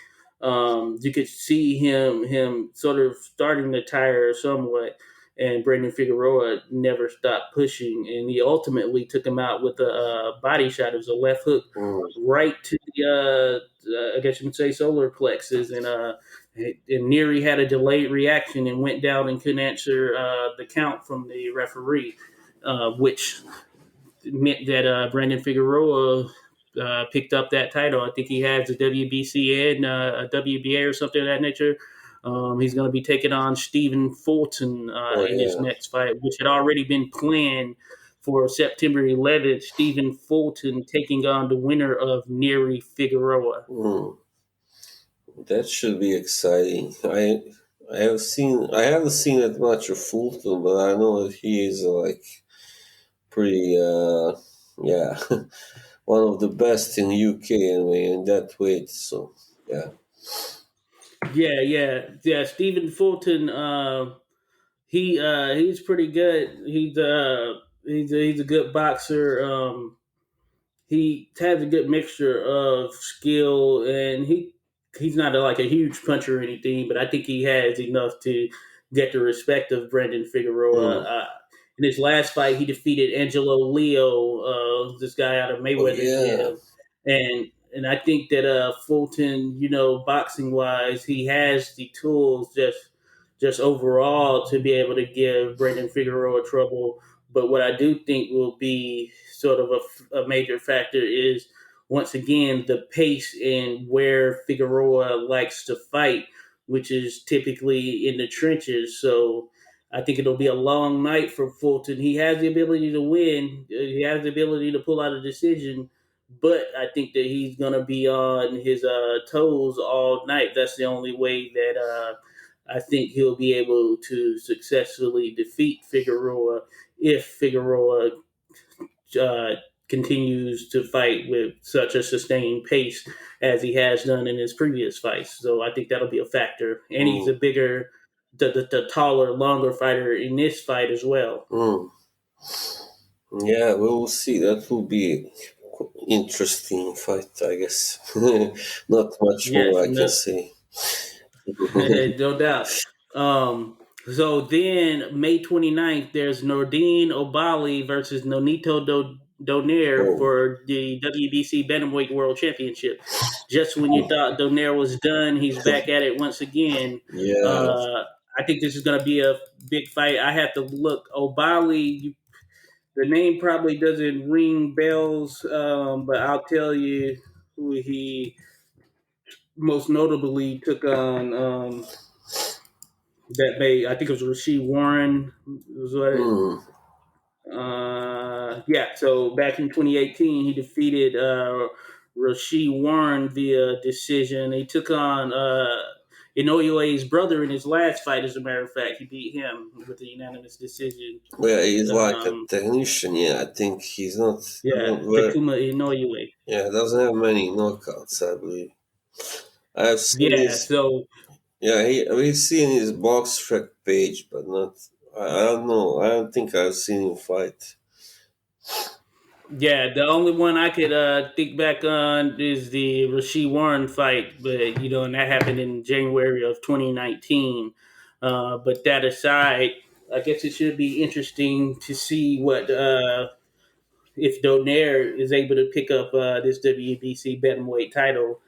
you could see him sort of starting to tire somewhat. And Brandon Figueroa never stopped pushing, and he ultimately took him out with a body shot. It was a left hook right to the, I guess you would say, solar plexus, and Nery had a delayed reaction and went down and couldn't answer the count from the referee, which meant that Brandon Figueroa picked up that title. I think he has a WBC and a WBA or something of that nature. He's going to be taking on Stephen Fulton Oh in his yeah. next fight, which had already been planned for September 11th. Stephen Fulton taking on the winner of Nery Figueroa. Hmm. That should be exciting. I haven't seen that much of Fulton, but I know that he is like pretty yeah, one of the best in UK anyway in that weight. So yeah. Yeah, yeah, yeah. Stephen Fulton, he's pretty good. He's a good boxer. He has a good mixture of skill, and he's not like a huge puncher or anything, but I think he has enough to get the respect of Brendan Figueroa. Hmm. In his last fight, he defeated Angelo Leo, this guy out of Oh Mayweather yeah. Gym, and I think that Fulton, boxing wise, he has the tools just overall to be able to give Brendan Figueroa trouble. But what I do think will be sort of a major factor is, once again, the pace and where Figueroa likes to fight, which is typically in the trenches. So I think it'll be a long night for Fulton. He has the ability to win. He has the ability to pull out a decision, but I think that he's going to be on his toes all night. That's the only way that I think he'll be able to successfully defeat Figueroa if Figueroa uh, continues to fight with such a sustained pace as he has done in his previous fights. So I think that'll be a factor. And he's Hmm. a bigger, the taller, longer fighter in this fight as well. Hmm. Yeah, we'll see. That will be interesting fight, I guess. Not much more Yes, I can no, say. no doubt. Um, so then, May 29th, there's Nordine Obali versus Nonito Donaire Oh, for the WBC Bantamweight World Championship. Just when you thought Donaire was done, he's back at it once again. yeah. Uh, I think this is going to be a big fight. I have to look. Obali, the name probably doesn't ring bells, but I'll tell you who he most notably took on. That made, I think it was Rasheed Warren. Was what Hmm. Yeah, so back in 2018, he defeated Rasheed Warren via decision. He took on Inouye's brother in his last fight. As a matter of fact, he beat him with a unanimous decision. Yeah, he's like a Um, technician. Yeah, I think he's yeah, not very. Takuma Inoue. Yeah, doesn't have many knockouts. I believe I've seen Yeah, his. so Yeah, we've seen his box track page, but not. I don't know. I don't think I've seen him fight. yeah, the only one I could think back on is the Rasheed Warren fight, but and that happened in January of 2019. But that aside, I guess it should be interesting to see what if Donaire is able to pick up this WBC bantamweight title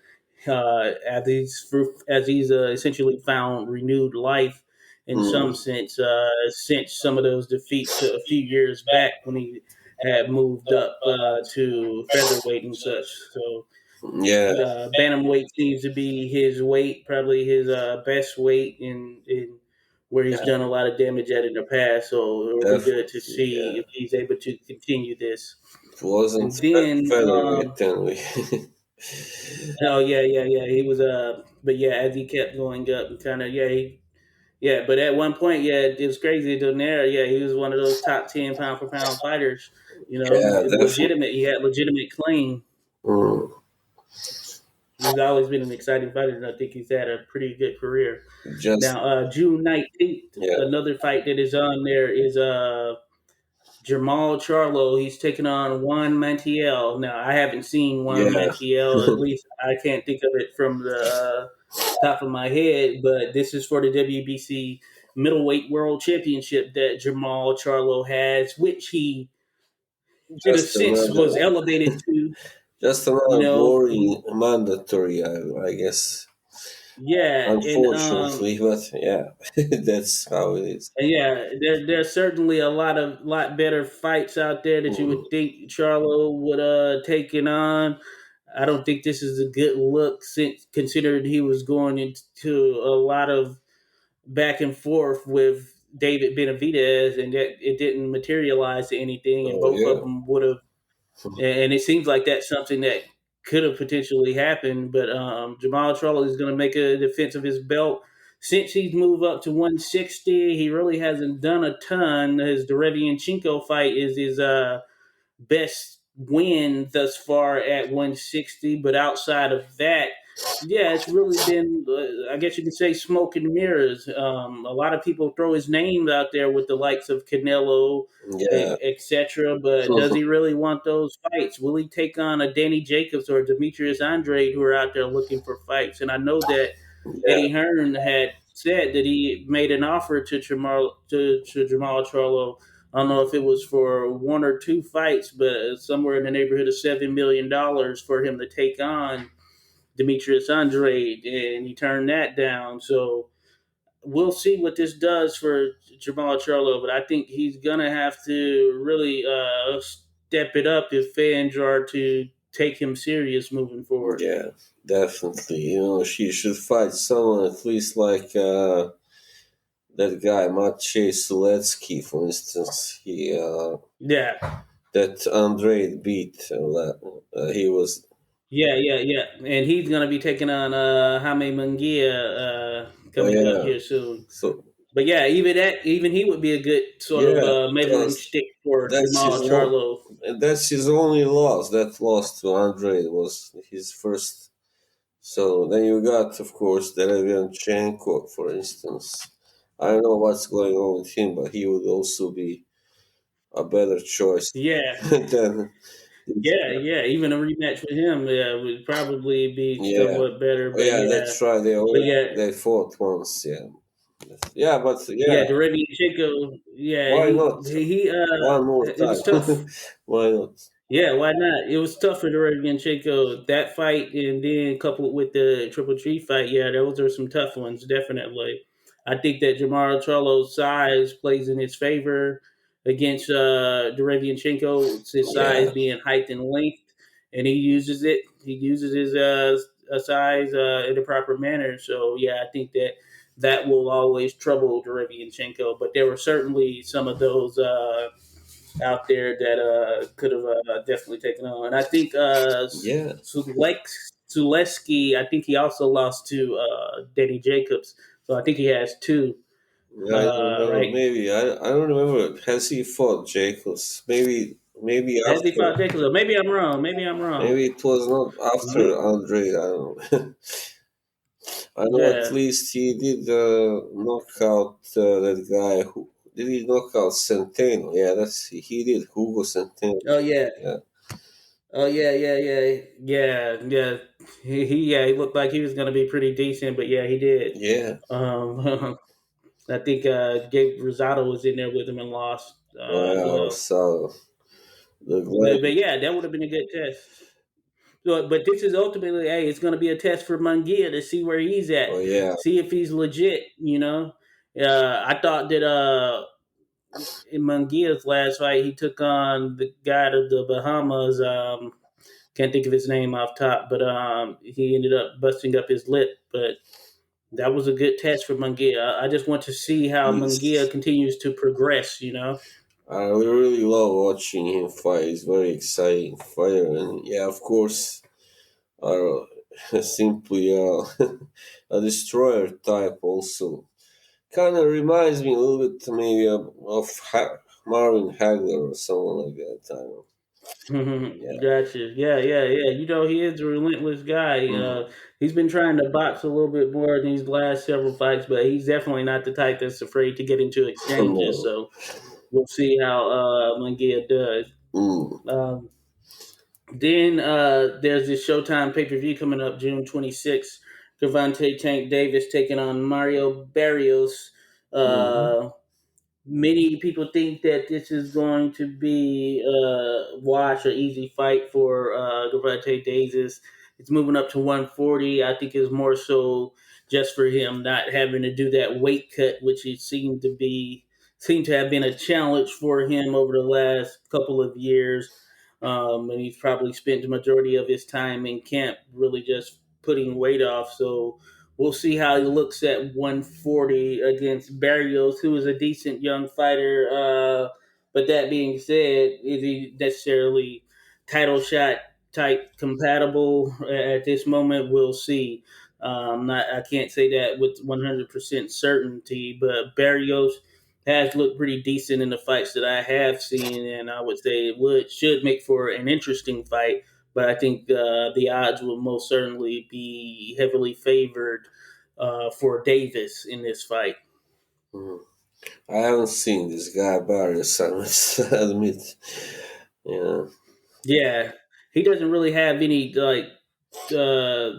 as he's essentially found renewed life in some Mm, sense since some of those defeats a few years back when he had moved up to featherweight and such. So yeah, bantamweight seems to be his weight, probably his best weight in where he's yeah, done a lot of damage at in the past. So it'll be good to definitely. see Yeah, if he's able to continue this. it wasn't And then, featherweight then. We. oh yeah, yeah, yeah, he was but yeah, as he kept going up, and kind of yeah, but at one point, yeah, it was crazy. Donaire, yeah, he was one of those top 10 pound for pound fighters. Yeah, definitely. Legitimate. He had legitimate claim. Mm, He's always been an exciting fighter, and I think he's had a pretty good career. just Now, June 19th, yeah, another fight that is on there is Jamal Charlo. He's taking on Juan Mantiel. Now, I haven't seen Juan yeah, Mantiel. At least I can't think of it from the top of my head. But this is for the WBC Middleweight World Championship that Jamal Charlo has, which he, in a just sense, was another, elevated to. just You another know, boring mandatory. I guess. yeah, Unfortunately, but yeah, that's how it is. and yeah, there's certainly a lot better fights out there that you Mm, would think Charlo would taken on. I don't think this is a good look since considering he was going into a lot of back and forth with David Benavidez and that it didn't materialize to anything and oh both of yeah, them would have and it seems like that's something that could have potentially happened. But Jamal Charlo is going to make a defense of his belt. Since he's moved up to 160, he really hasn't done a ton. His Derevianchenko fight is his best win thus far at 160. But outside of that, yeah, it's really been, I guess you could say, smoke and mirrors. A lot of people throw his name out there with the likes of Canelo, yeah, etc. But does he really want those fights? Will he take on a Danny Jacobs or a Demetrius Andrade who are out there looking for fights? And I know that yeah, Eddie Hearn had said that he made an offer to Jamal Charlo. I don't know if it was for one or two fights, but somewhere in the neighborhood of $7 million for him to take on Demetrius Andrade, and he turned that down. So we'll see what this does for Jamal Charlo, but I think he's gonna have to really step it up if fans are to take him serious moving forward. yeah, definitely. She should fight someone at least like that guy Maciej Sulecki, for instance. Yeah, That Andre beat. He was. yeah, yeah, yeah, and he's gonna be taking on Jaime Munguia Oh coming up yeah. here soon. So But yeah, even he would be a good sort of yeah, measuring because stick for that's his Jamal one. Charlo. That's his only loss. That loss to Andre was his first. So then you got, of course, Derevianchenko, for instance. I don't know what's going on with him, but he would also be a better choice Yeah, than this yeah, guy. yeah. Even a rematch with him would probably be Yeah. somewhat better. Oh, But yeah, yeah, that's right. but yeah, They fought once. Yeah. Yeah, but yeah. yeah, Derevianchenko, yeah, why not? One more it time. was tough. Why not? Yeah, why not? It was tough for Derevianchenko that fight, and then coupled with the Triple G fight. Yeah, those are some tough ones, definitely. I think that Jamar Charlo's size plays in his favor against Derevianchenko. It's his size Yeah, being height and length, and he uses it. He uses his size in the proper manner. So yeah, I think that that will always trouble Derevianchenko. But there were certainly some of those. out there that could have definitely taken on. And I think Yeah, Suleski, I think he also lost to Danny Jacobs. So I think he has two, yeah, I don't remember. right? Maybe I don't remember. Has he fought Jacobs? Maybe Has he after. fought Jacobs? Or maybe I'm wrong. Maybe I'm wrong. Maybe it was not after Mhm. Andre. I don't know. I know at Yeah. least he did knock out that guy. Who did he knock out? Centeno. Yeah, that's he did. Hugo Centeno. Oh yeah. Yeah, Oh yeah. He looked like he was going to be pretty decent, but yeah, he did. yeah. Um, I think Gabe Rosado was in there with him and lost. Wow. So the But glad. yeah, that would have been a good test. So, but this is ultimately, hey, it's going to be a test for Mungia to see where he's at, Oh yeah. see if he's legit. I thought that in Mungia's last fight, he took on the guy of the Bahamas. Can't think of his name off top, but he ended up busting up his lip. But that was a good test for Mungia. I just want to see how Mungia He's. continues to progress. I really love watching him fight. He's very exciting fighter, and yeah, of course, are simply a destroyer type. Also, kind of reminds me a little bit maybe of Marvin Hagler or someone like that. I don't know. Yeah. Gotcha. Yeah. He is a relentless guy. Mm. He's been trying to box a little bit more in these last several fights, but he's definitely not the type that's afraid to get into exchanges. No. So we'll see how Mungia does. Mm. Um, then there's this Showtime pay per view coming up June 26th. Gervonta Tank Davis taking on Mario Barrios. Mm. Uh, Many people think that this is going to be a wash or easy fight for Gervonta Davis. It's moving up to 140. I think it's more so just for him not having to do that weight cut, which it seemed to have been a challenge for him over the last couple of years. And he's probably spent the majority of his time in camp really just putting weight off. So we'll see how he looks at 140 against Barrios, who is a decent young fighter. But that being said, is he necessarily title shot type compatible at this moment? We'll see. I can't say that with 100% certainty, but Barrios has looked pretty decent in the fights that I have seen, and I would say it should make for an interesting fight. But I think the odds will most certainly be heavily favored for Davis in this fight. Mm. I haven't seen this guy Barrios. I must admit. Yeah. Yeah, he doesn't really have any like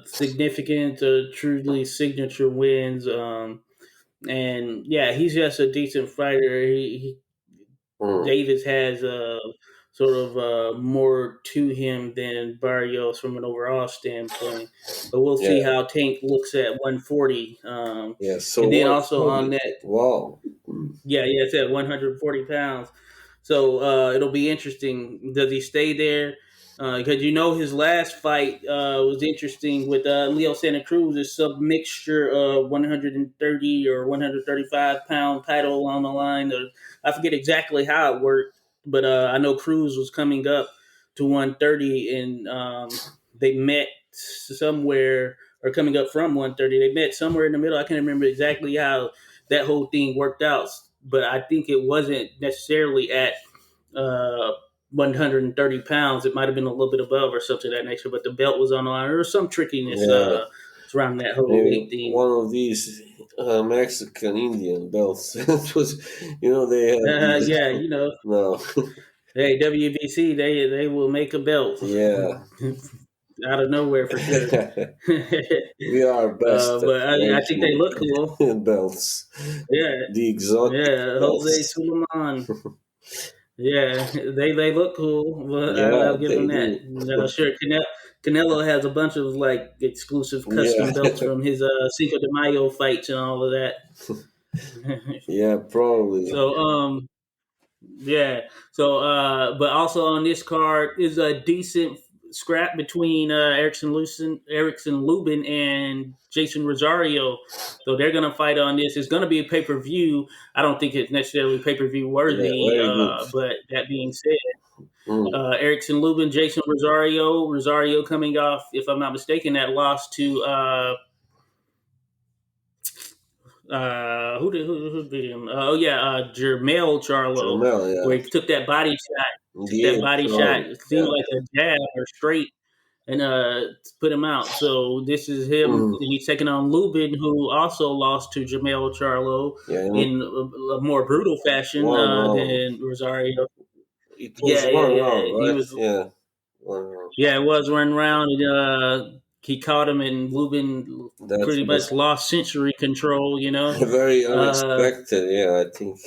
significant truly signature wins. And yeah, he's just a decent fighter. Mm. Davis has sort of more to him than Barrios from an overall standpoint. But we'll see Yeah. how Tank looks at 140. Yeah. So And then also on 140. that, Wow. Mm. yeah, it's at 140 pounds. So it'll be interesting. Does he stay there? Because his last fight was interesting with Leo Santa Cruz, a submixture of 130 or 135-pound title on the line. I forget exactly how it worked, but I know Cruz was coming up to 130, and they met somewhere, or coming up from 130. They met somewhere in the middle. I can't remember exactly how that whole thing worked out, but I think it wasn't necessarily at uh, 130 pounds. It might have been a little bit above or something of that nature, but the belt was on the line. There was some trickiness Yeah. surrounding that whole Maybe weight thing. one of these Mexican Indian belts. It was, they have these. Yeah, No. hey, WBC, they will make a belt Yeah. out of nowhere for sure. We are best at But I think they making look cool. belts. Yeah, The exotic yeah. Jose belts. Suleiman. Yeah, they look cool. Well, Yeah, I'll give they them that. do. Sure, Canelo has a bunch of like exclusive Yeah. custom belts from his Cinco de Mayo fights and all of that. Yeah, probably. so yeah. So but also on this card is a decent scrap between Erickson Lubin, and Jason Rosario. So they're going to fight on this. It's going to be a pay per view. I don't think it's necessarily pay per view Yeah, worthy. very good. But that being said, Mm. Erickson Lubin, Jason Rosario. Rosario coming off, if I'm not mistaken, that loss to who beat him? Oh yeah, Jermell Charlo, Jamel, where yeah. he took that body shot. Took that The body shot. Charlie, It seemed yeah. like a jab or straight, and put him out. So this is him. Mm. He's taking on Lubin, who also lost to Jamel Charlo Yeah, in a more brutal fashion one round. than Rosario. It was Yeah, yeah, one yeah. round, He right? was. Yeah, one round. Yeah, it was running around. He caught him, and Lubin That pretty much was lost sensory control. very Uh, unexpected. Yeah, I think.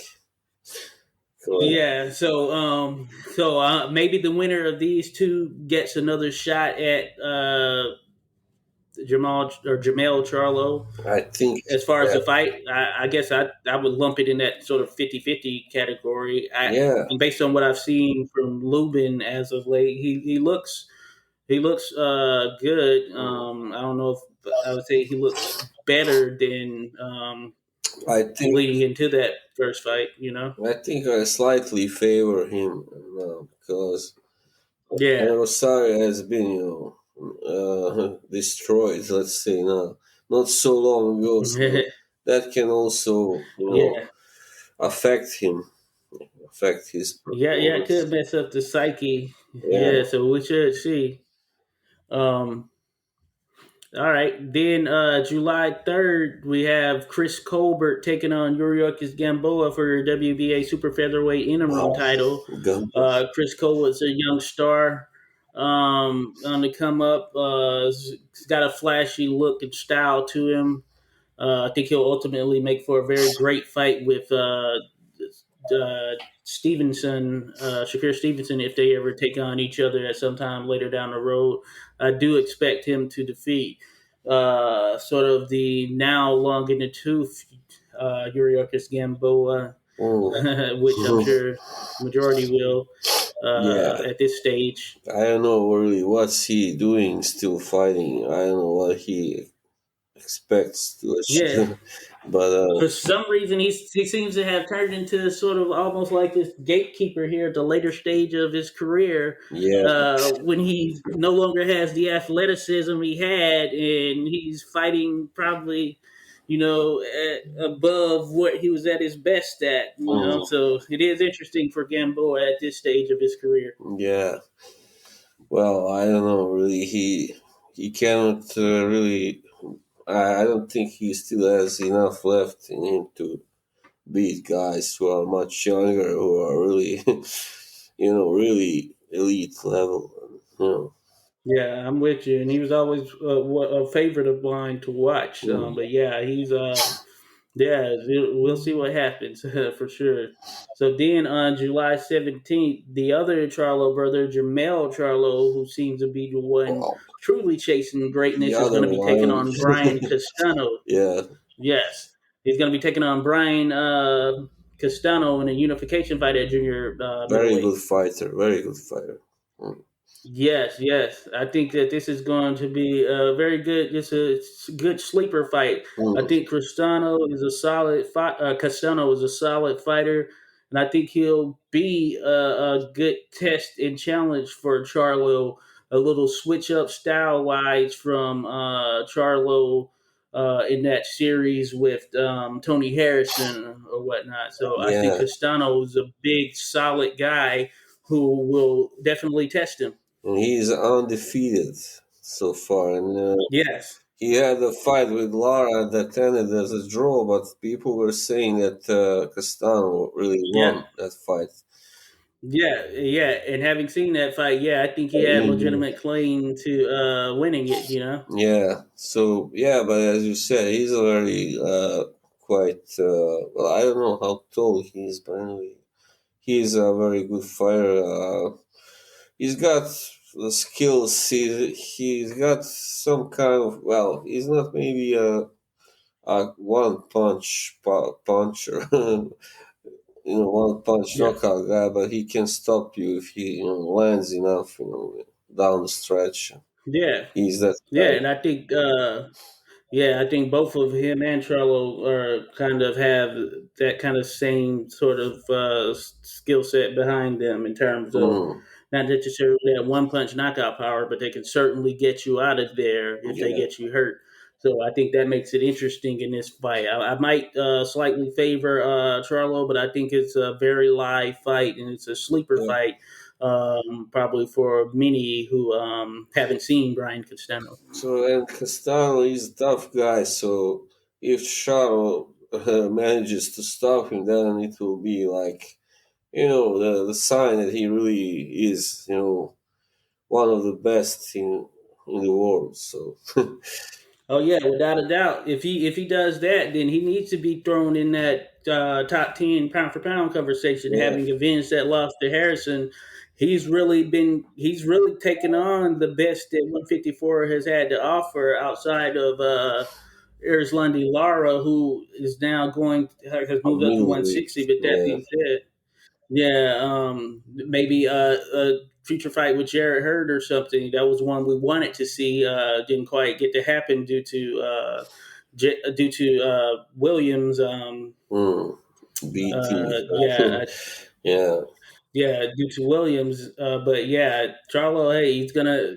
Correct. Yeah, maybe the winner of these two gets another shot at Jamel Charlo. I think. As far as Yeah, the fight, I guess I would lump it in that sort of 50-50 category. yeah. And based on what I've seen from Lubin as of late, he looks good. Mm. I don't know if I would say he looks better than I think. leading into that first fight. You know? I think I slightly favor him now because Yeah. Rosario has been, destroyed. Let's say now, not so long ago, so that can also, Yeah. affect him, affect his Yeah, it performance. could mess up the psyche. Yeah. Yeah, so we should see. Um, all right. Then July 3rd, we have Chris Colbert taking on Yuriorkis Gamboa for WBA Super Featherweight interim Wow. title. Gumbo. Chris Colbert's a young star on the come up. He's got a flashy look and style to him. I think he'll ultimately make for a very great fight with Stevenson, Shakir Stevenson, if they ever take on each other at some time later down the road. I do expect him to defeat sort of the now long in the tooth Yuriorkis Gamboa, Mm. which I'm sure majority will Yeah. at this stage. I don't know really what's he doing still fighting. I don't know what he expects to Yeah, achieve. But for some reason, he seems to have turned into sort of almost like this gatekeeper here at the later stage of his career, yeah. when he no longer has the athleticism he had, and he's fighting probably, above what he was at his best at. Mm. So it is interesting for Gamboa at this stage of his career. Yeah. Well, I don't know. Really, he cannot really. I don't think he still has enough left in him to beat guys who are much younger, who are really, really elite level. You know. Yeah, I'm with you, and he was always a favorite of mine to watch. Mm. But yeah, he's Yeah, we'll see what happens for sure. So then on July 17th, the other Charlo brother, Jamel Charlo, who seems to be the one Wow. truly chasing The greatness, is going other to be taking one, on Brian Castano. yeah, Yes, he's going to be taking on Brian Castano in a unification fight at junior very middleweight. good fighter, very good fighter. Mm. Yes, yes. I think that this is going to be a very good. It's a good sleeper fight. I Mm. think Castano is a solid fighter, and I think he'll be a good test and challenge for Charlo. A little switch up style wise from Charlo in that series with Tony Harrison or whatnot. So I think Yeah, Castano is a big, solid guy who will definitely test him. and he's undefeated so far. And Yes. he had a fight with Lara that ended as a draw, but people were saying that Castano really Yeah. won that fight. Yeah. Yeah. And having seen that fight, yeah, I think he had Mhm. legitimate claim to winning it. Yeah. So yeah, but as you said, he's a very quite. Well, I don't know how tall he is, but anyway, he's a very good fighter. He's got the skills. He's got some kind of. Well, he's not maybe a one puncher. One punch Yes. knockout guy, but he can stop you if he lands enough. down the stretch. Yeah, He's that yeah, guy. and I think yeah, I think both of him and Charlo are kind of have that kind of same sort of skill set behind them in terms of Mm, not necessarily that one punch knockout power, but they can certainly get you out of there if they yeah, get you hurt. So I think that makes it interesting in this fight. I might slightly favor Charlo, but I think it's a very live fight and it's a sleeper yeah. fight, probably for many who haven't seen Brian Castano. So and Castano is a tough guy. So if Sharo manages to stop him, then it will be like the sign that he really is one of the best in the world. So Oh yeah, without a doubt. If he does that, then he needs to be thrown in that top 10 pound for pound conversation. yeah, Having avenged that loss to Harrison, he's really taken on the best that 154 has had to offer outside of Erislandy Lara, who is now has a moved up to middleweight. 160. But that Yeah, being said, yeah, maybe a future fight with Jarrett Hurd or something. That was one we wanted to see. Didn't quite get to happen due to Williams. mm, BT. Yeah, Yeah, yeah, due to Williams. But yeah, Charlo, hey, he's gonna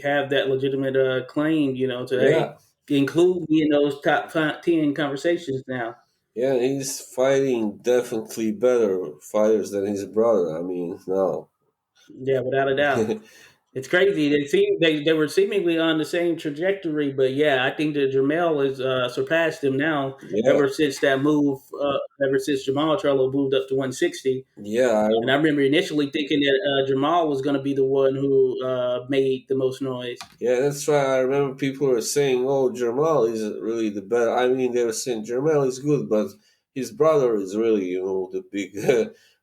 have that legitimate claim, to yeah, hey include me in those top 10 conversations now. yeah. He's fighting definitely better fighters than his brother. I mean, now. Yeah, without a doubt. It's crazy. They were seemingly on the same trajectory, but yeah, I think that Jamel has surpassed him now. Yeah, Ever since Jamal Charlo moved up to 160, yeah, and I remember initially thinking that Jamal was going to be the one who made the most noise. yeah. That's why I remember people were saying, "Oh, Jamal is really the best." I mean, they were saying Jamal is good, but his brother is really, the big,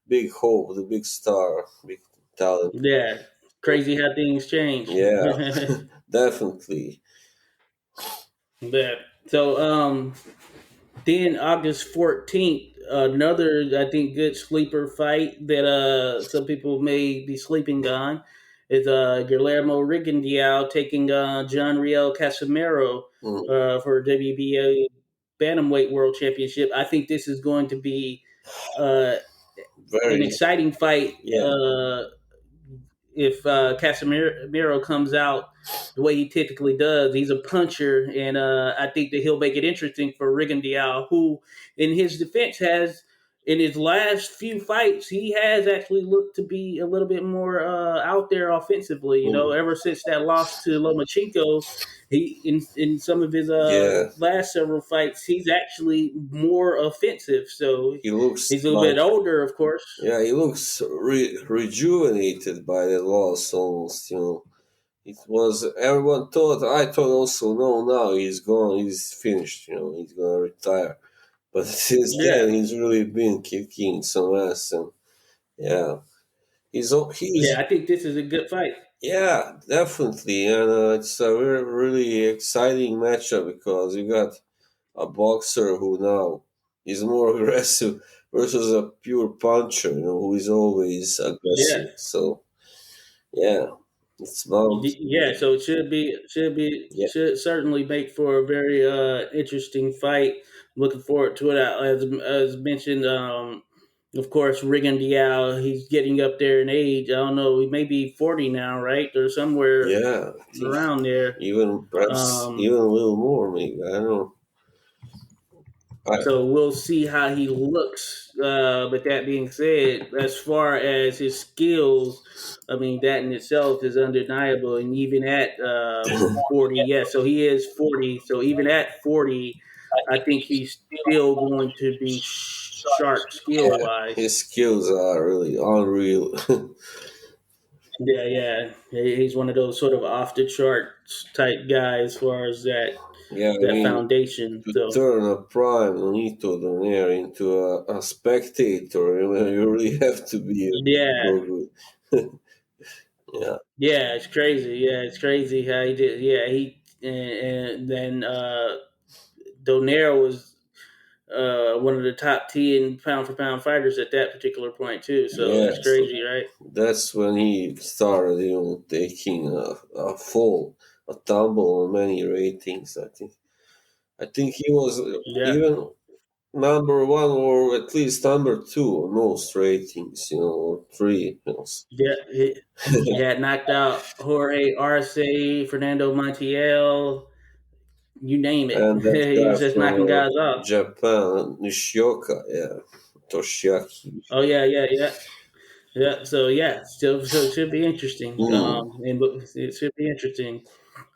big hope, the big star, big talent. Yeah, crazy how things change. Yeah, definitely. Yeah. So then August 14th, another I think good sleeper fight that some people may be sleeping on is Guillermo Rigondeaux taking John Riel Casimero Mm, for WBA bantamweight world championship. I think this is going to be uh, an very, exciting fight. yeah. If Casemiro comes out the way he typically does, he's a puncher, and I think that he'll make it interesting for Rigondeaux, who, in his defense, has in his last few fights he has actually looked to be a little bit more out there offensively. Mm, Ever since that loss to Lomachenko, he in some of his yeah, last several fights he's actually more offensive. So he looks he's a little like bit older, of course. yeah, he looks rejuvenated by that loss almost. It was everyone thought. I thought also, no, now he's gone. He's finished. He's gonna retire. But since Yeah, then, he's really been kicking some ass, and yeah, he's yeah, I think this is a good fight. yeah, definitely, and it's a really exciting matchup because you got a boxer who now is more aggressive versus a pure puncher, who is always Yeah, aggressive. So yeah, it's bound to be. Yeah, so it Yeah, should certainly make for a very interesting fight. Looking forward to it. As mentioned, of course, Rigon Diao, he's getting up there in age. I don't know, he may be 40 now, right, or somewhere yeah, I think around there. even perhaps Um, even a little more, maybe. I don't know. I, So we'll see how he looks. But that being said, as far as his skills, I mean that in itself is undeniable. And even at 40, yeah, so he is 40. So even at 40, I think he's still going to be sharp skill yeah, wise. his skills are really unreal. Yeah, yeah, he's one of those sort of off the charts type guys as far as Yeah, I that mean, foundation. to So turn a prime Nonito Donaire into a spectator, you really have to be yeah, real good. Yeah, yeah, it's crazy. Yeah, it's crazy how he did. Yeah, and then Donaire was one of the top 10 pound for pound fighters at that particular point too. So that's Yes, crazy, right? that's when he started, taking a fall, a tumble on many ratings. I think he was Yeah, even number one or at least number two on most ratings, or three. yeah. He had knocked out Jorge Arce, Fernando Montiel, you name it. And that He guy was just from knocking guys off. Japan, Nishioka, yeah, Toshiaki. Oh yeah, yeah, yeah. Yeah, so yeah, so it should be interesting. Mm, And it should be interesting.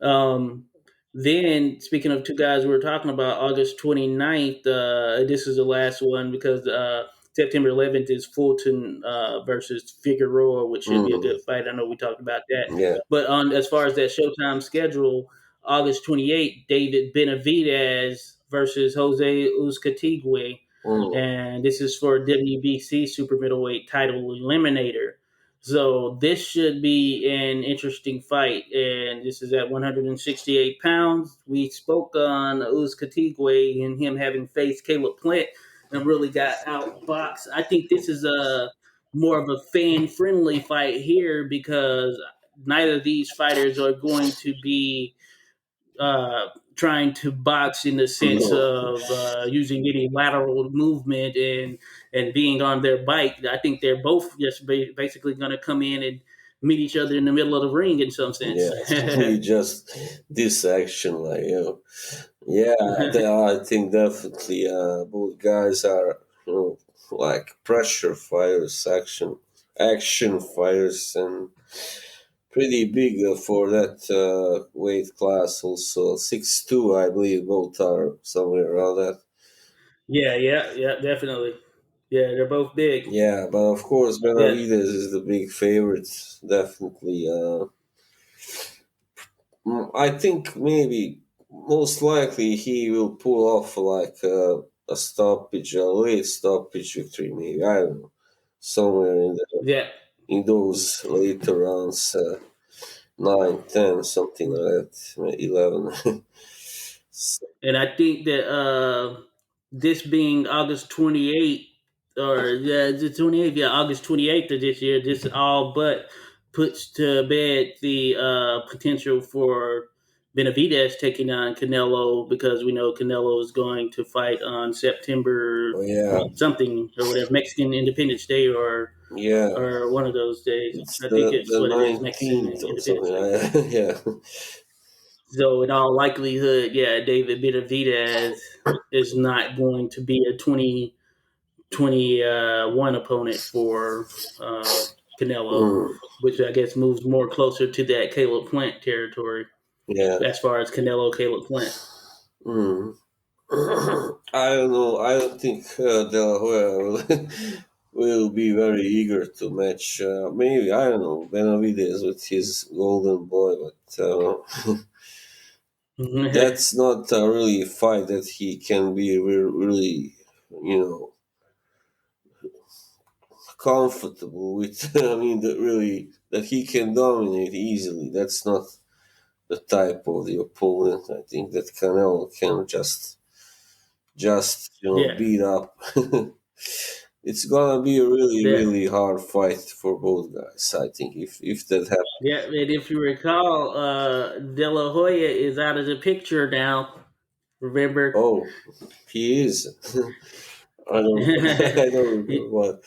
Um, then speaking of two guys we were talking about, August 29th, this is the last one because September 11th is Fulton versus Figueroa, which should be a mm, good fight. I know we talked about that, yeah. but on as far as that Showtime schedule, August 28th, David Benavidez versus Jose Uzcategui, Mm, and this is for WBC super middleweight title eliminator. So this should be an interesting fight, and this is at 168 pounds. We spoke on Uz Katigwe and him having faced Caleb Plant and really got outboxed. I think this is a more of a fan friendly fight here because neither of these fighters are going to be trying to box in the sense no. of using any lateral movement and being on their bike. I think they're both just basically going to come in and meet each other in the middle of the ring in some sense. Yes, we just this action, yeah. I think definitely both guys are, like pressure fighters, action fighters, and pretty big for that weight class. Also 6'2", I believe both are somewhere around that. Yeah, yeah, yeah, definitely. Yeah, they're both big. Yeah, but of course Yeah, Benavides is the big favorite, definitely. I think maybe most likely he will pull off like a stoppage, a late stoppage victory. Maybe I don't know, somewhere yeah. in those later rounds, 9, 10, something like that, 11. And I think that this being August 28th, or yeah, the 28th, yeah, August 28th of this year, this all but puts to bed the potential for Benavidez taking on Canelo because we know Canelo is going to fight on September Oh yeah, something or whatever, Mexican Independence Day yeah. or one of those days. It's I think the it's what it is, Mexican 19th or Independence something. Day. Yeah. So in all likelihood, yeah, David Benavidez is not going to be a 2021 opponent for Canelo, Mm, which I guess moves more closer to that Caleb Plant territory yeah. as far as Canelo Caleb Plant. Mm. I don't know. I don't think De La Hoya will be very eager to match. Maybe I don't know Benavides with his golden boy, but that's not a really fight that he can be really, you know, comfortable with. I mean, that really that he can dominate easily. That's not the type of the opponent. I think that Canelo can just Yeah, beat up. It's gonna be a really yeah, really hard fight for both guys. I think if that happens. yeah. And if you recall, De La Hoya is out of the picture now. Remember? Oh, he is. I don't I don't remember what.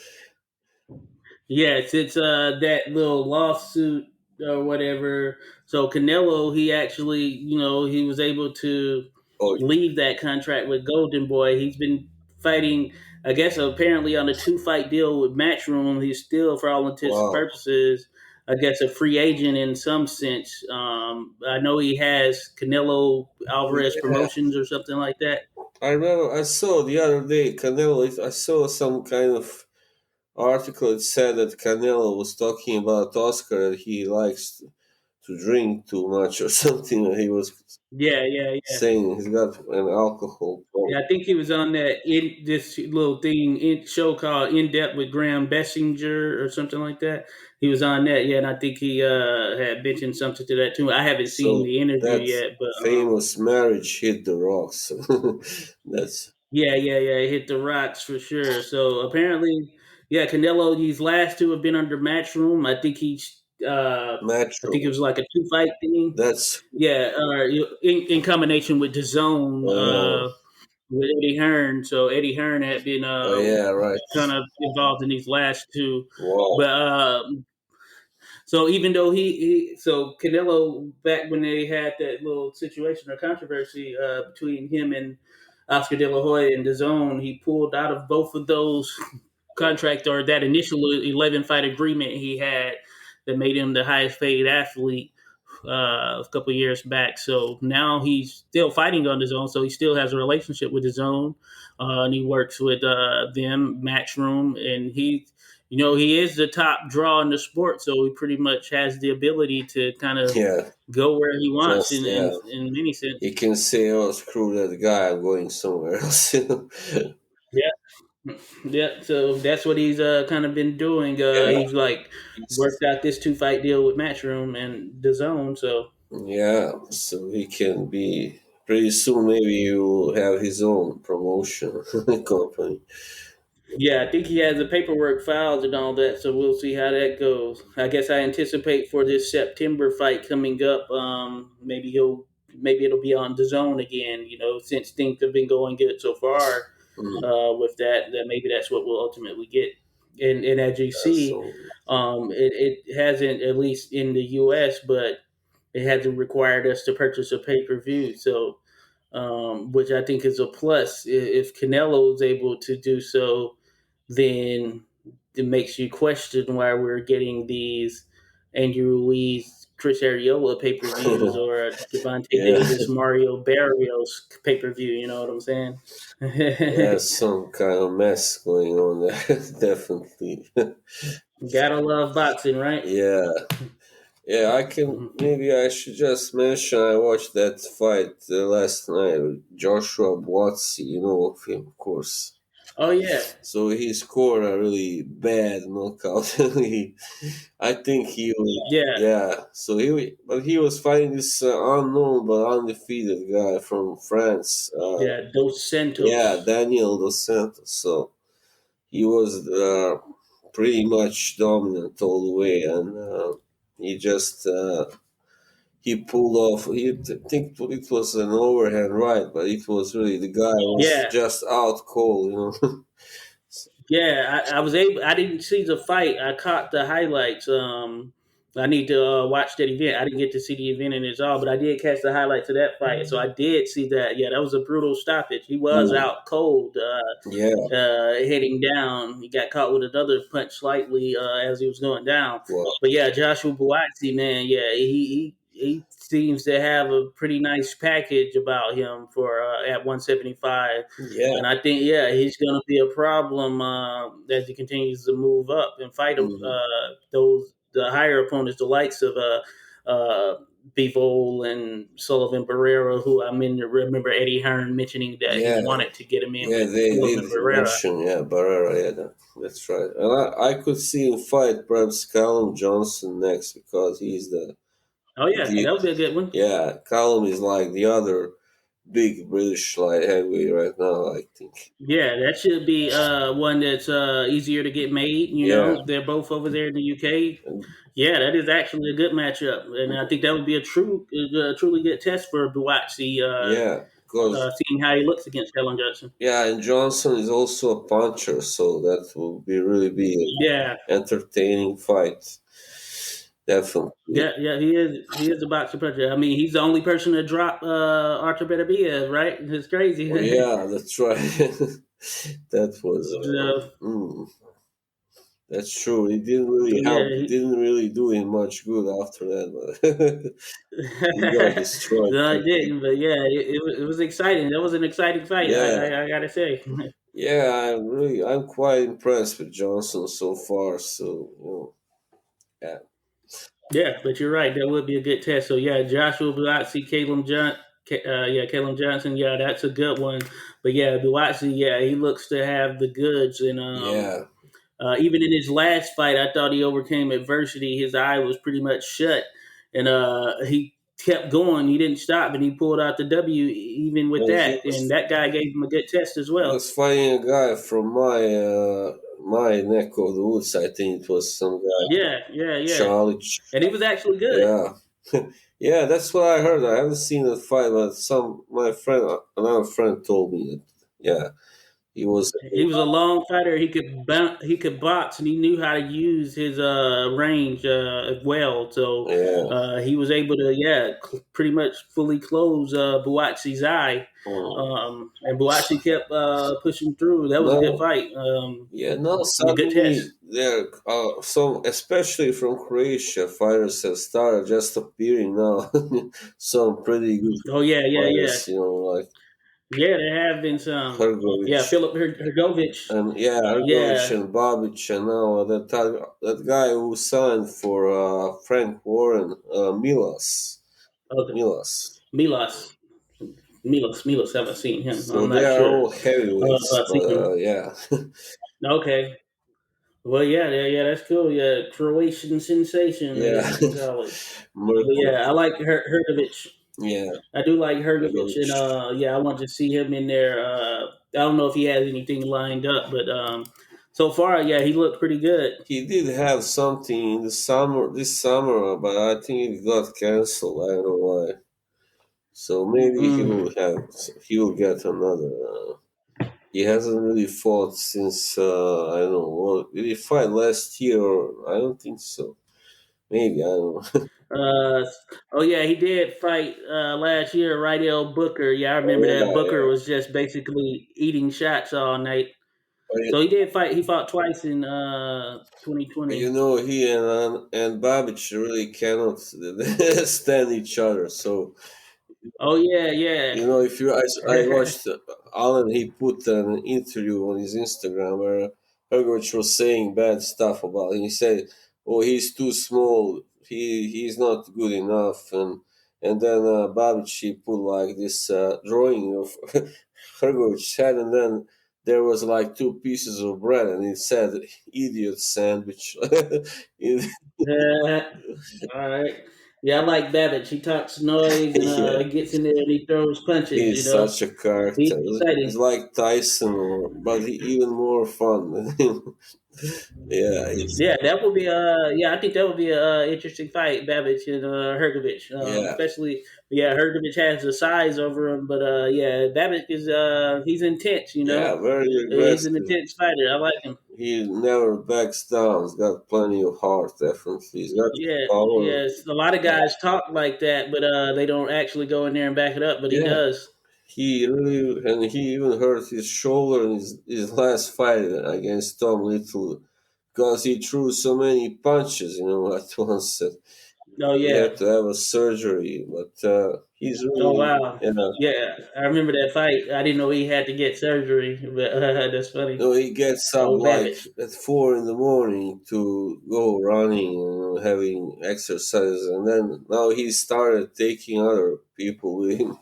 Yes, it's that little lawsuit or whatever. So Canelo, he actually, he was able to Oh leave that contract with Golden Boy. He's been fighting, I guess, apparently on a 2 fight deal with Matchroom. He's still, for all intents and wow. purposes, I guess, a free agent in some sense. I know he has Canelo Alvarez Yeah, Promotions or something like that. I remember. I saw the other day Canelo. I saw some kind of article. It said that Canelo was talking about Oscar that he likes to drink too much or something. He was Yeah, yeah, yeah. saying he's got an alcohol problem. Yeah, I think he was on that in this little thing in show called In Depth with Graham Bessinger or something like that. He was on that, yeah, and I think he had mentioned something to that too. I haven't seen So the interview that yet, but famous marriage hit the rocks. That's Yeah, yeah, yeah. It hit the rocks for sure. So apparently, yeah, Canelo. These last two have been under Matchroom. I think it Metro. was like a two fight thing. That's Yeah, in combination with DAZN, oh with Eddie Hearn. So Eddie Hearn had been oh yeah, right. kind of involved in these last two, Wow. but so even though so Canelo, back when they had that little situation or controversy between him and Oscar De La Hoya and DAZN, he pulled out of both of those contract, or that initial 11 fight agreement he had that made him the highest paid athlete a couple years back. So now he's still fighting on his own. So he still has a relationship with his own, and he works with them Matchroom, and he is the top draw in the sport. So he pretty much has the ability to kind of Yeah. go where he wants Just in yeah. many sense. You can say, "Oh, screw that guy! I'm going somewhere else." Yeah, so that's what he's kind of been doing. Yeah. He's like worked out this two fight deal with Matchroom and the Zone. So Yeah, so he can be pretty soon. Maybe he will have his own promotion company. yeah, I think he has the paperwork filed and all that. So we'll see how that goes. I guess I anticipate for this September fight coming up. Maybe it'll be on the Zone again. Since things have been going good so far Mm, with that maybe that's what we'll ultimately get. And as you see, so it hasn't, at least in the U.S., but it hasn't required us to purchase a pay per view. So, which I think is a plus. If Canelo is able to do so, then it makes you question why we're getting these Andrew Ruiz, Chris Ariola pay per views, or Devontae yeah, Davis, Mario Barrios pay per view. You know what I'm saying? yeah, some kind of mess going on there. Definitely. Gotta love boxing, right? Yeah, yeah. I can maybe I should just mention I watched that fight last night with Joshua Buatsi. You know of him, of course. Oh yeah, So he scored a really bad knockout. I think he was, yeah, yeah. But he was fighting this unknown but undefeated guy from France. yeah. Dos Yeah, Santos. Daniel dos Santos. So he was pretty much dominant all the way, and he just he pulled off. Think it was an overhand right, but it was really the guy was Yeah, just out cold. yeah. I was able. I didn't see the fight. I caught the highlights. I need to watch that event. I didn't get to see the event in its all, but I did catch the highlights of that fight. So I did see that. Yeah, that was a brutal stoppage. He was Mm, out cold. yeah. Heading down. He got caught with another punch slightly as he was going down. Well, But yeah, Joshua Buatsi, man, yeah, he seems to have a pretty nice package about him for at 175. yeah. And I think, yeah, he's going to be a problem as he continues to move up and fight Mhm. the higher opponents, the likes of Bivol and Sullivan Barrera, who remember Eddie Hearn mentioning that he Yeah, wanted to get him in yeah, with they Sullivan did Barrera. mention, yeah, Barrera, yeah, that's right. And I could see him fight perhaps Callum Johnson next because he's Oh yeah, the that would be a good one. yeah, Callum is like the other big British light heavyweight right now, I think. Yeah, that should be one that's easier to get made. Yeah, They're both over there in the UK. and Yeah, that is actually a good matchup, and I think that would be truly good test for Buatsi, yeah, because seeing how he looks against Helen Johnson. yeah, and Johnson is also a puncher, so that will be really be Yeah, an entertaining fight. Definitely. yeah, yeah. He is a boxer puncher. I mean, he's the only person to drop Arthur Benavidez, right? It's crazy. Well, yeah, that's right. That was, So, that's true. He didn't so really yeah, help. Didn't really do him much good after that, but he got destroyed no, I quickly. didn't. But yeah, it was exciting. That was an exciting fight. Yeah, I gotta say. yeah. I'm quite impressed with Johnson so far. So yeah, Yeah, but you're right. That would be a good test. So yeah, Joshua Buatsi, Caleb Johnson. Yeah, that's a good one. But yeah, Buatsi, yeah, he looks to have the goods. And yeah, even in his last fight, I thought he overcame adversity. His eye was pretty much shut, and he kept going. He didn't stop, and he pulled out the W even with And he that. And that guy gave him a good test as well. was fighting a guy from my neck of the woods. I think it was some guy, Yeah, yeah, yeah. Charlie. And he was actually good. Yeah, yeah, that's what I heard. I haven't seen the fight, but another friend told me that. Yeah, he was. He was a long fighter. He could box, and he knew how to use his range well. So Yeah. he was able to pretty much fully close Buatsi's eye. Mm. And Buatsi kept pushing through. That was a good No, fight. yeah, now A good suddenly test. there some, especially from Croatia, fighters have started just appearing now. Some pretty good Oh yeah, yeah, yeah, fighters, like yeah. There have been some. Hrgovic Yeah, Philip Hrgovic. and yeah, Hrgovic Yeah, and Babic, and now that guy who signed for Frank Warren, okay. Milas. Milos, Milos. Haven't seen him. So I'm they not are sure. all heavyweights, I've but seen him. yeah, Okay. Well, yeah, yeah, yeah, that's cool. Yeah, Croatian sensation, yeah, you can call it. But Mirko, yeah, I like Hergovic. yeah, I do like Hergovic, and Hrgovic. yeah, I want to see him in there. I don't know if he has anything lined up, but so far, yeah, he looked pretty good. He did have something in the summer, this summer, but I think it got cancelled. I don't know why. So maybe Mm. he will get another. He hasn't really fought since I don't know. Did he fight last year? I don't think so. Maybe I don't know. Uh, oh yeah, he did fight last year, Rydell Booker. Yeah, I remember that. Yeah, Booker yeah. was just basically eating shots all night. But So he did fight. He fought twice in you 2020. know, he and Babic really cannot stand each other. So Oh yeah, yeah. if I watched Alan, he put an interview on his Instagram where Hergovich was saying bad stuff about him. He said, "Oh, he's too small. He's not good enough." And then Babic, he put like this drawing of Hergovich's head, and then there was like two pieces of bread, and it said "idiot sandwich." All right. Yeah, I like Babbage. He talks noise and Yeah. he gets in there and he throws punches. You He's know, such a he's character. He's exciting. like Tyson, but even more fun than him. Yeah, Yeah, that would be yeah, I think that would be a interesting fight, Babbage and Hergovich. yeah, Especially yeah, Hergovich has the size over him, but yeah, Babbage is he's intense. You know, yeah, very he's an aggressive. intense fighter. I like him. He never backs down. He's got plenty of heart, definitely. He's got Yeah, power. yes. A lot of guys talk like that, but they don't actually go in there and back it up. But he Yeah, does. he even hurt his shoulder in his last fight against Tom Little because he threw so many punches, at once. That Oh he yeah. had to have a surgery, but he's Oh really, wow. Yeah, I remember that fight. I didn't know he had to get surgery, but that's funny. he gets up Old like Babbage. at 4 in the morning to go running, having exercise, and then now he started taking other people with him,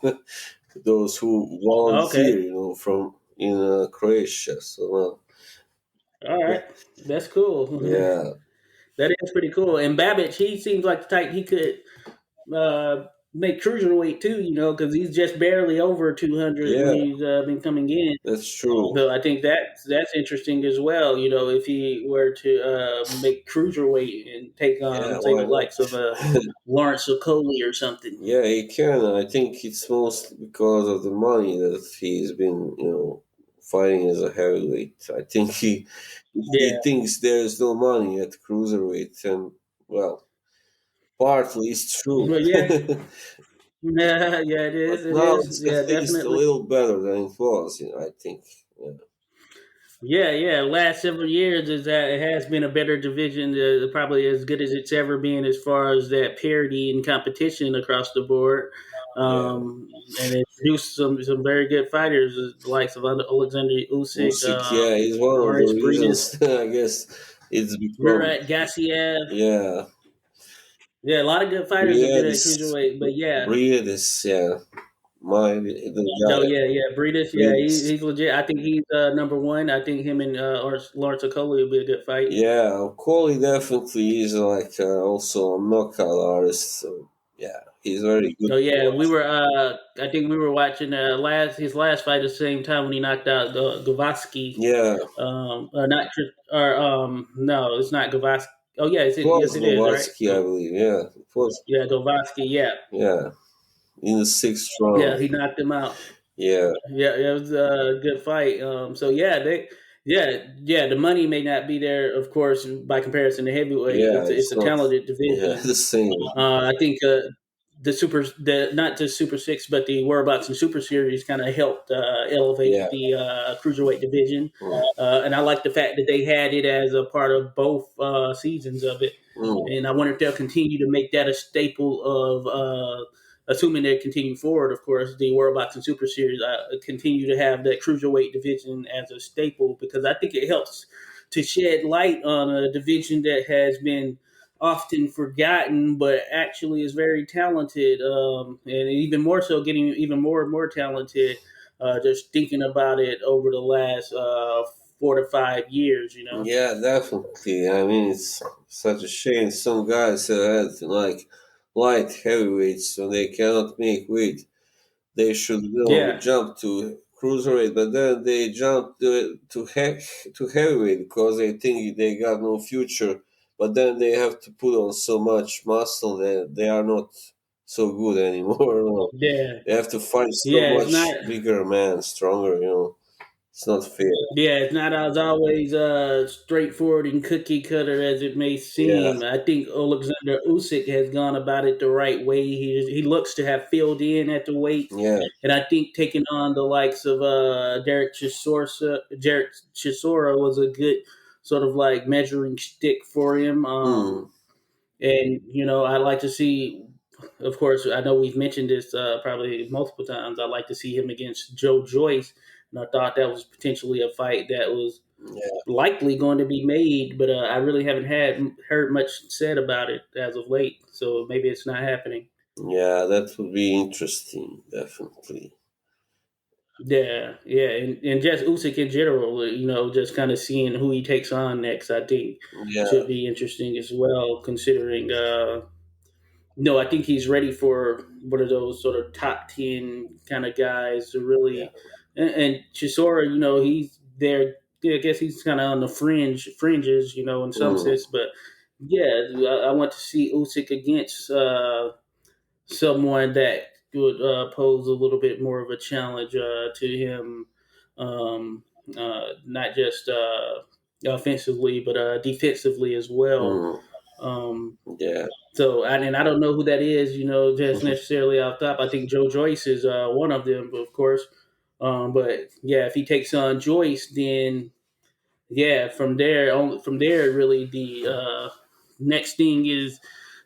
those who Okay. volunteer, from in Croatia. So All right. That's cool. yeah, That is pretty cool. And Babbage, he seems like the type he could make cruiserweight too. You know, because he's just barely over 200 when yeah, he's been coming in. that's true. So I think that's interesting as well. You know, if he were to make cruiserweight and take Yeah, on say why the likes of not? Lawrence Okolie or something. Yeah, he can. I think it's mostly because of the money that he's been, fighting as a heavyweight. I think he Yeah. thinks there's no money at cruiserweight, and well, partly it's true. Well, yeah. Yeah, yeah, it But is. It now is. it's Yeah, at least a definitely. little better than it was. I think. Yeah, Yeah, yeah. Last several years is that it has been a better division, probably as good as it's ever been as far as that parity and competition across the board. yeah. And it produced some very good fighters, the likes of Alexander Usyk, Usyk, yeah, he's one of the Maurice Briedis, reasons. I guess it's become. Murat Gassiev. Yeah, Yeah, a lot of good fighters have been at Briedis, cruiserweight, but yeah. Briedis, yeah, the No, guy, yeah, yeah. Breedis, yeah, Briedis. he's legit. I think he's number one. I think him and or Lawrence Okolie will be a good fight. Yeah, Coley definitely is like also a knockout artist. So Yeah, he's very good Oh to yeah, we watch. were. I think we were watching last his last fight at the same time when he knocked out Gavatsky. Yeah, Not or no, it's not Gavatsky. Oh yeah, is it it? Yes, was it is. Right. Nowatzki, I believe. Yeah, it was. Yeah, Gavatsky. Yeah, Yeah, in the sixth yeah, round. he knocked him out. Yeah, Yeah, it was a good fight. So yeah, yeah, the money may not be there, of course, by comparison to heavyweight. yeah, It's it's a not. talented Yeah, division. the same. I think the not just Super Six, but the World Boxing Super Series kind of helped elevate Yeah. the cruiserweight division, Mm. and I like the fact that they had it as a part of both seasons of it. Mm. And I wonder if they'll continue to make that a staple of. Assuming they continue forward, of course, the World Boxing Super Series continue to have that cruiserweight division as a staple because I think it helps to shed light on a division that has been often forgotten, but actually is very talented, and even more so, getting even more and more talented. Just thinking about it over the last 4 to 5 years, you know. Yeah, definitely. I mean, it's such a shame. Some guys had like light heavyweights, so they cannot make weight. They should, Yeah, jump to cruiserweight, but then they jump to heavyweight because they think they got no future. But then they have to put on so much muscle that they are not so good anymore. No. yeah, They have to fight so yeah. It's not. much bigger man, stronger. It's not fair. Yeah, it's not as always straightforward and cookie cutter as it may Yeah, seem. I think Alexander Usyk has gone about it the right way. He looks to have filled in at the weight, yeah. and I think taking on the likes of Derek Chisora was a good sort of like measuring stick for him. Mm. And I like to see. Of course, I know we've mentioned this probably multiple times. I'd like to see him against Joe Joyce, and I thought that was potentially a fight that was Yeah, likely going to be made, but I really haven't heard much said about it as of late. So maybe it's not happening. yeah, that would be interesting, definitely. Yeah, yeah, and just Usyk in general, just kind of seeing who he takes on next, I think Yeah, should be interesting as well. Considering, no, I think he's ready for one of those sort of top 10 kind of guys to yeah. really. And Chisora, he's there. Yeah, I guess he's kind of on the fringes, in some Mm. sense. But yeah, I want to see Usyk against someone that would pose a little bit more of a challenge to him, um, not just offensively, but defensively as well. Mm. Um, Yeah. and I don't know who that is, just necessarily off top. I think Joe Joyce is one of them, of course. But yeah, if he takes on Joyce, then yeah, from there, really the next thing is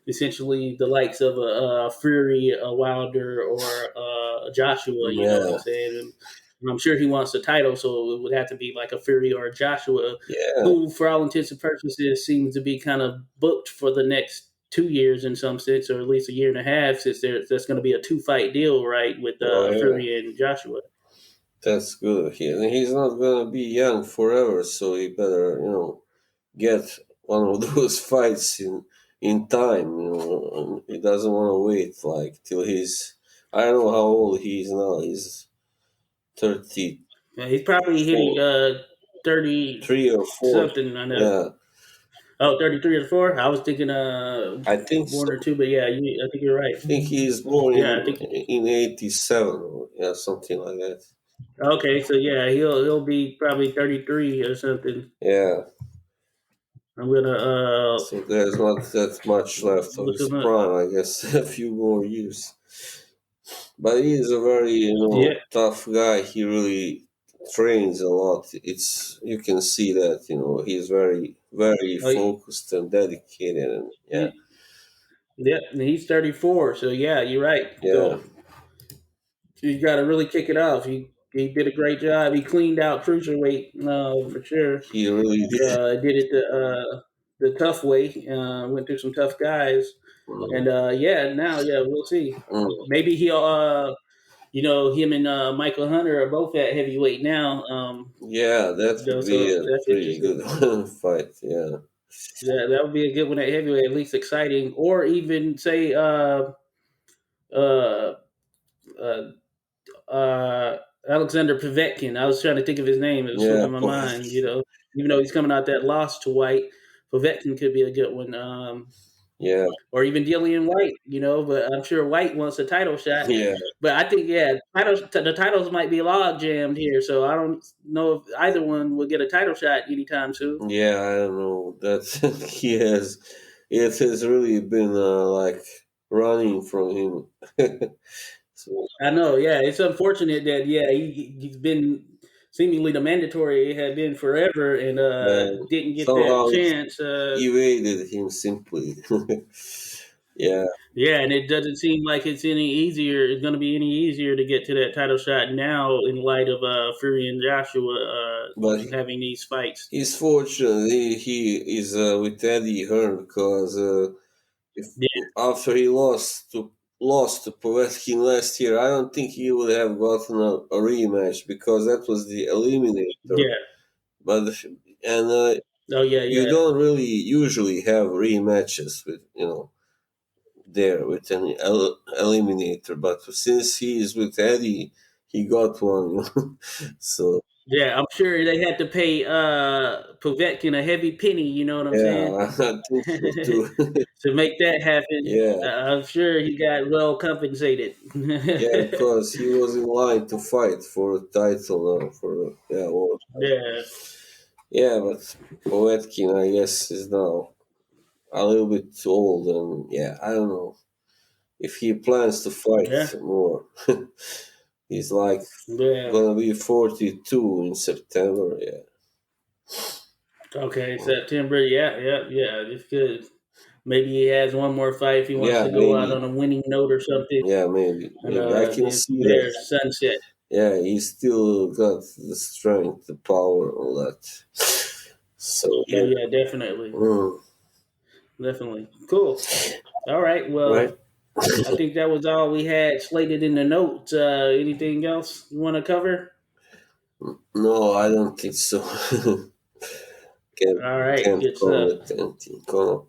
essentially the likes of a Fury, a Wilder, or a Joshua. You know what I'm Yeah. saying? And I'm sure he wants the title, so it would have to be like a Fury or a Joshua, Yeah. who, for all intents and purposes, seems to be kind of booked for the next 2 years in some sense, or at least a year and a half, since that's going to be a two-fight deal, right, with Oh, yeah. Fury and Joshua. That's good. He's not gonna be young forever, so he better, get one of those fights in time. He doesn't want to wait like till he's. I don't know how old he is now. He's 33 Yeah, he's probably hitting 30 or 4. something. I know. Yeah, Oh, 33 or 4? I was thinking I think one so. or two, but yeah, I think you're right. I think he is born Yeah, I in think. in 87 or yeah, something like that. Okay, so yeah, he'll be probably 33 or something. Yeah, I'm gonna so there's not that much left of look his him up. prime, I guess. A few more years. But he is a very, Yeah. tough guy. He really trains a lot. It's you can see that, he's very, very Oh, focused and dedicated, and yeah, he, yeah, and he's 34. So yeah, you're right. yeah, So you got to really kick it off. He did a great job. He cleaned out cruiserweight for sure. he really did. Did it the tough way. Went through some tough guys, Mm, and yeah, now yeah, we'll see. mm. Maybe he'll him and Michael Hunter are both at heavyweight now. Yeah, that would be So a that's pretty interesting. good fight. Yeah. Yeah, that would be a good one at heavyweight, at least exciting. Or even say uh, uh, uh, Alexander Povetkin. I was trying to think of his name. It was Yeah, slipping my mind. Povetkin. Even though he's coming out that loss to White, Povetkin could be a good one. Yeah, Or even Dillian White. But I'm sure White wants a title shot. yeah, But I think the titles might be log jammed here, so I don't know if either one will get a title shot anytime soon. yeah. I don't know that he has. It has really been like running from him. So I know, yeah, it's unfortunate that he's been seemingly the mandatory it had been forever and didn't get that somehow it chance. evaded him simply. Yeah, Yeah, and it doesn't seem like it's any easier. It's going to be any easier to get to that title shot now in light of Fury and Joshua but having these fights. he's fortunate he is with Eddie Hearn because if Yeah, after he lost to Povetkin last year, I don't think he would have gotten a rematch because that was the eliminator. yeah. But and Oh yeah, you yeah, don't really usually have rematches with there with an eliminator. But since he is with Eddie, he got one. So yeah. I'm sure they had to pay Povetkin a heavy penny. You know what I'm saying? yeah, I think so too. To make that happen, Yeah, I'm sure he got well compensated. yeah, because he was in line to fight for a title now for world title. Yeah, Yeah, but Povetkin, I guess, is now a little bit old, and yeah, I don't know if he plans to fight yeah, more. He's like yeah. gonna be 42 in September. Yeah, Okay, September. Yeah, yeah, yeah. It's good. Maybe he has one more fight if he wants yeah, to go out maybe, on a winning note or something, yeah, maybe, and I can then from see that. there sunset. Yeah, he still got the strength, the power, all that. So Oh yeah, yeah, definitely, mm, definitely. Cool. All right. right. Well, I think that was all we had slated in the notes. Anything else you want to cover? No, I don't think so. can't All right, can't good stuff. comment anything. Come up.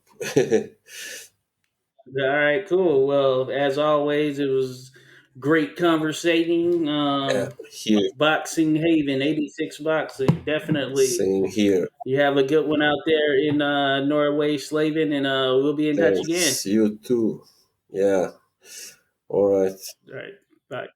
All right, cool. Well, as always, it was great conversating. Yeah, here, Boxing Haven, 86 Boxing, definitely. same here. You have a good one out there in Norway, Slaven, and we'll be in touch again. Thanks. You too. Yeah. All right. All right, bye.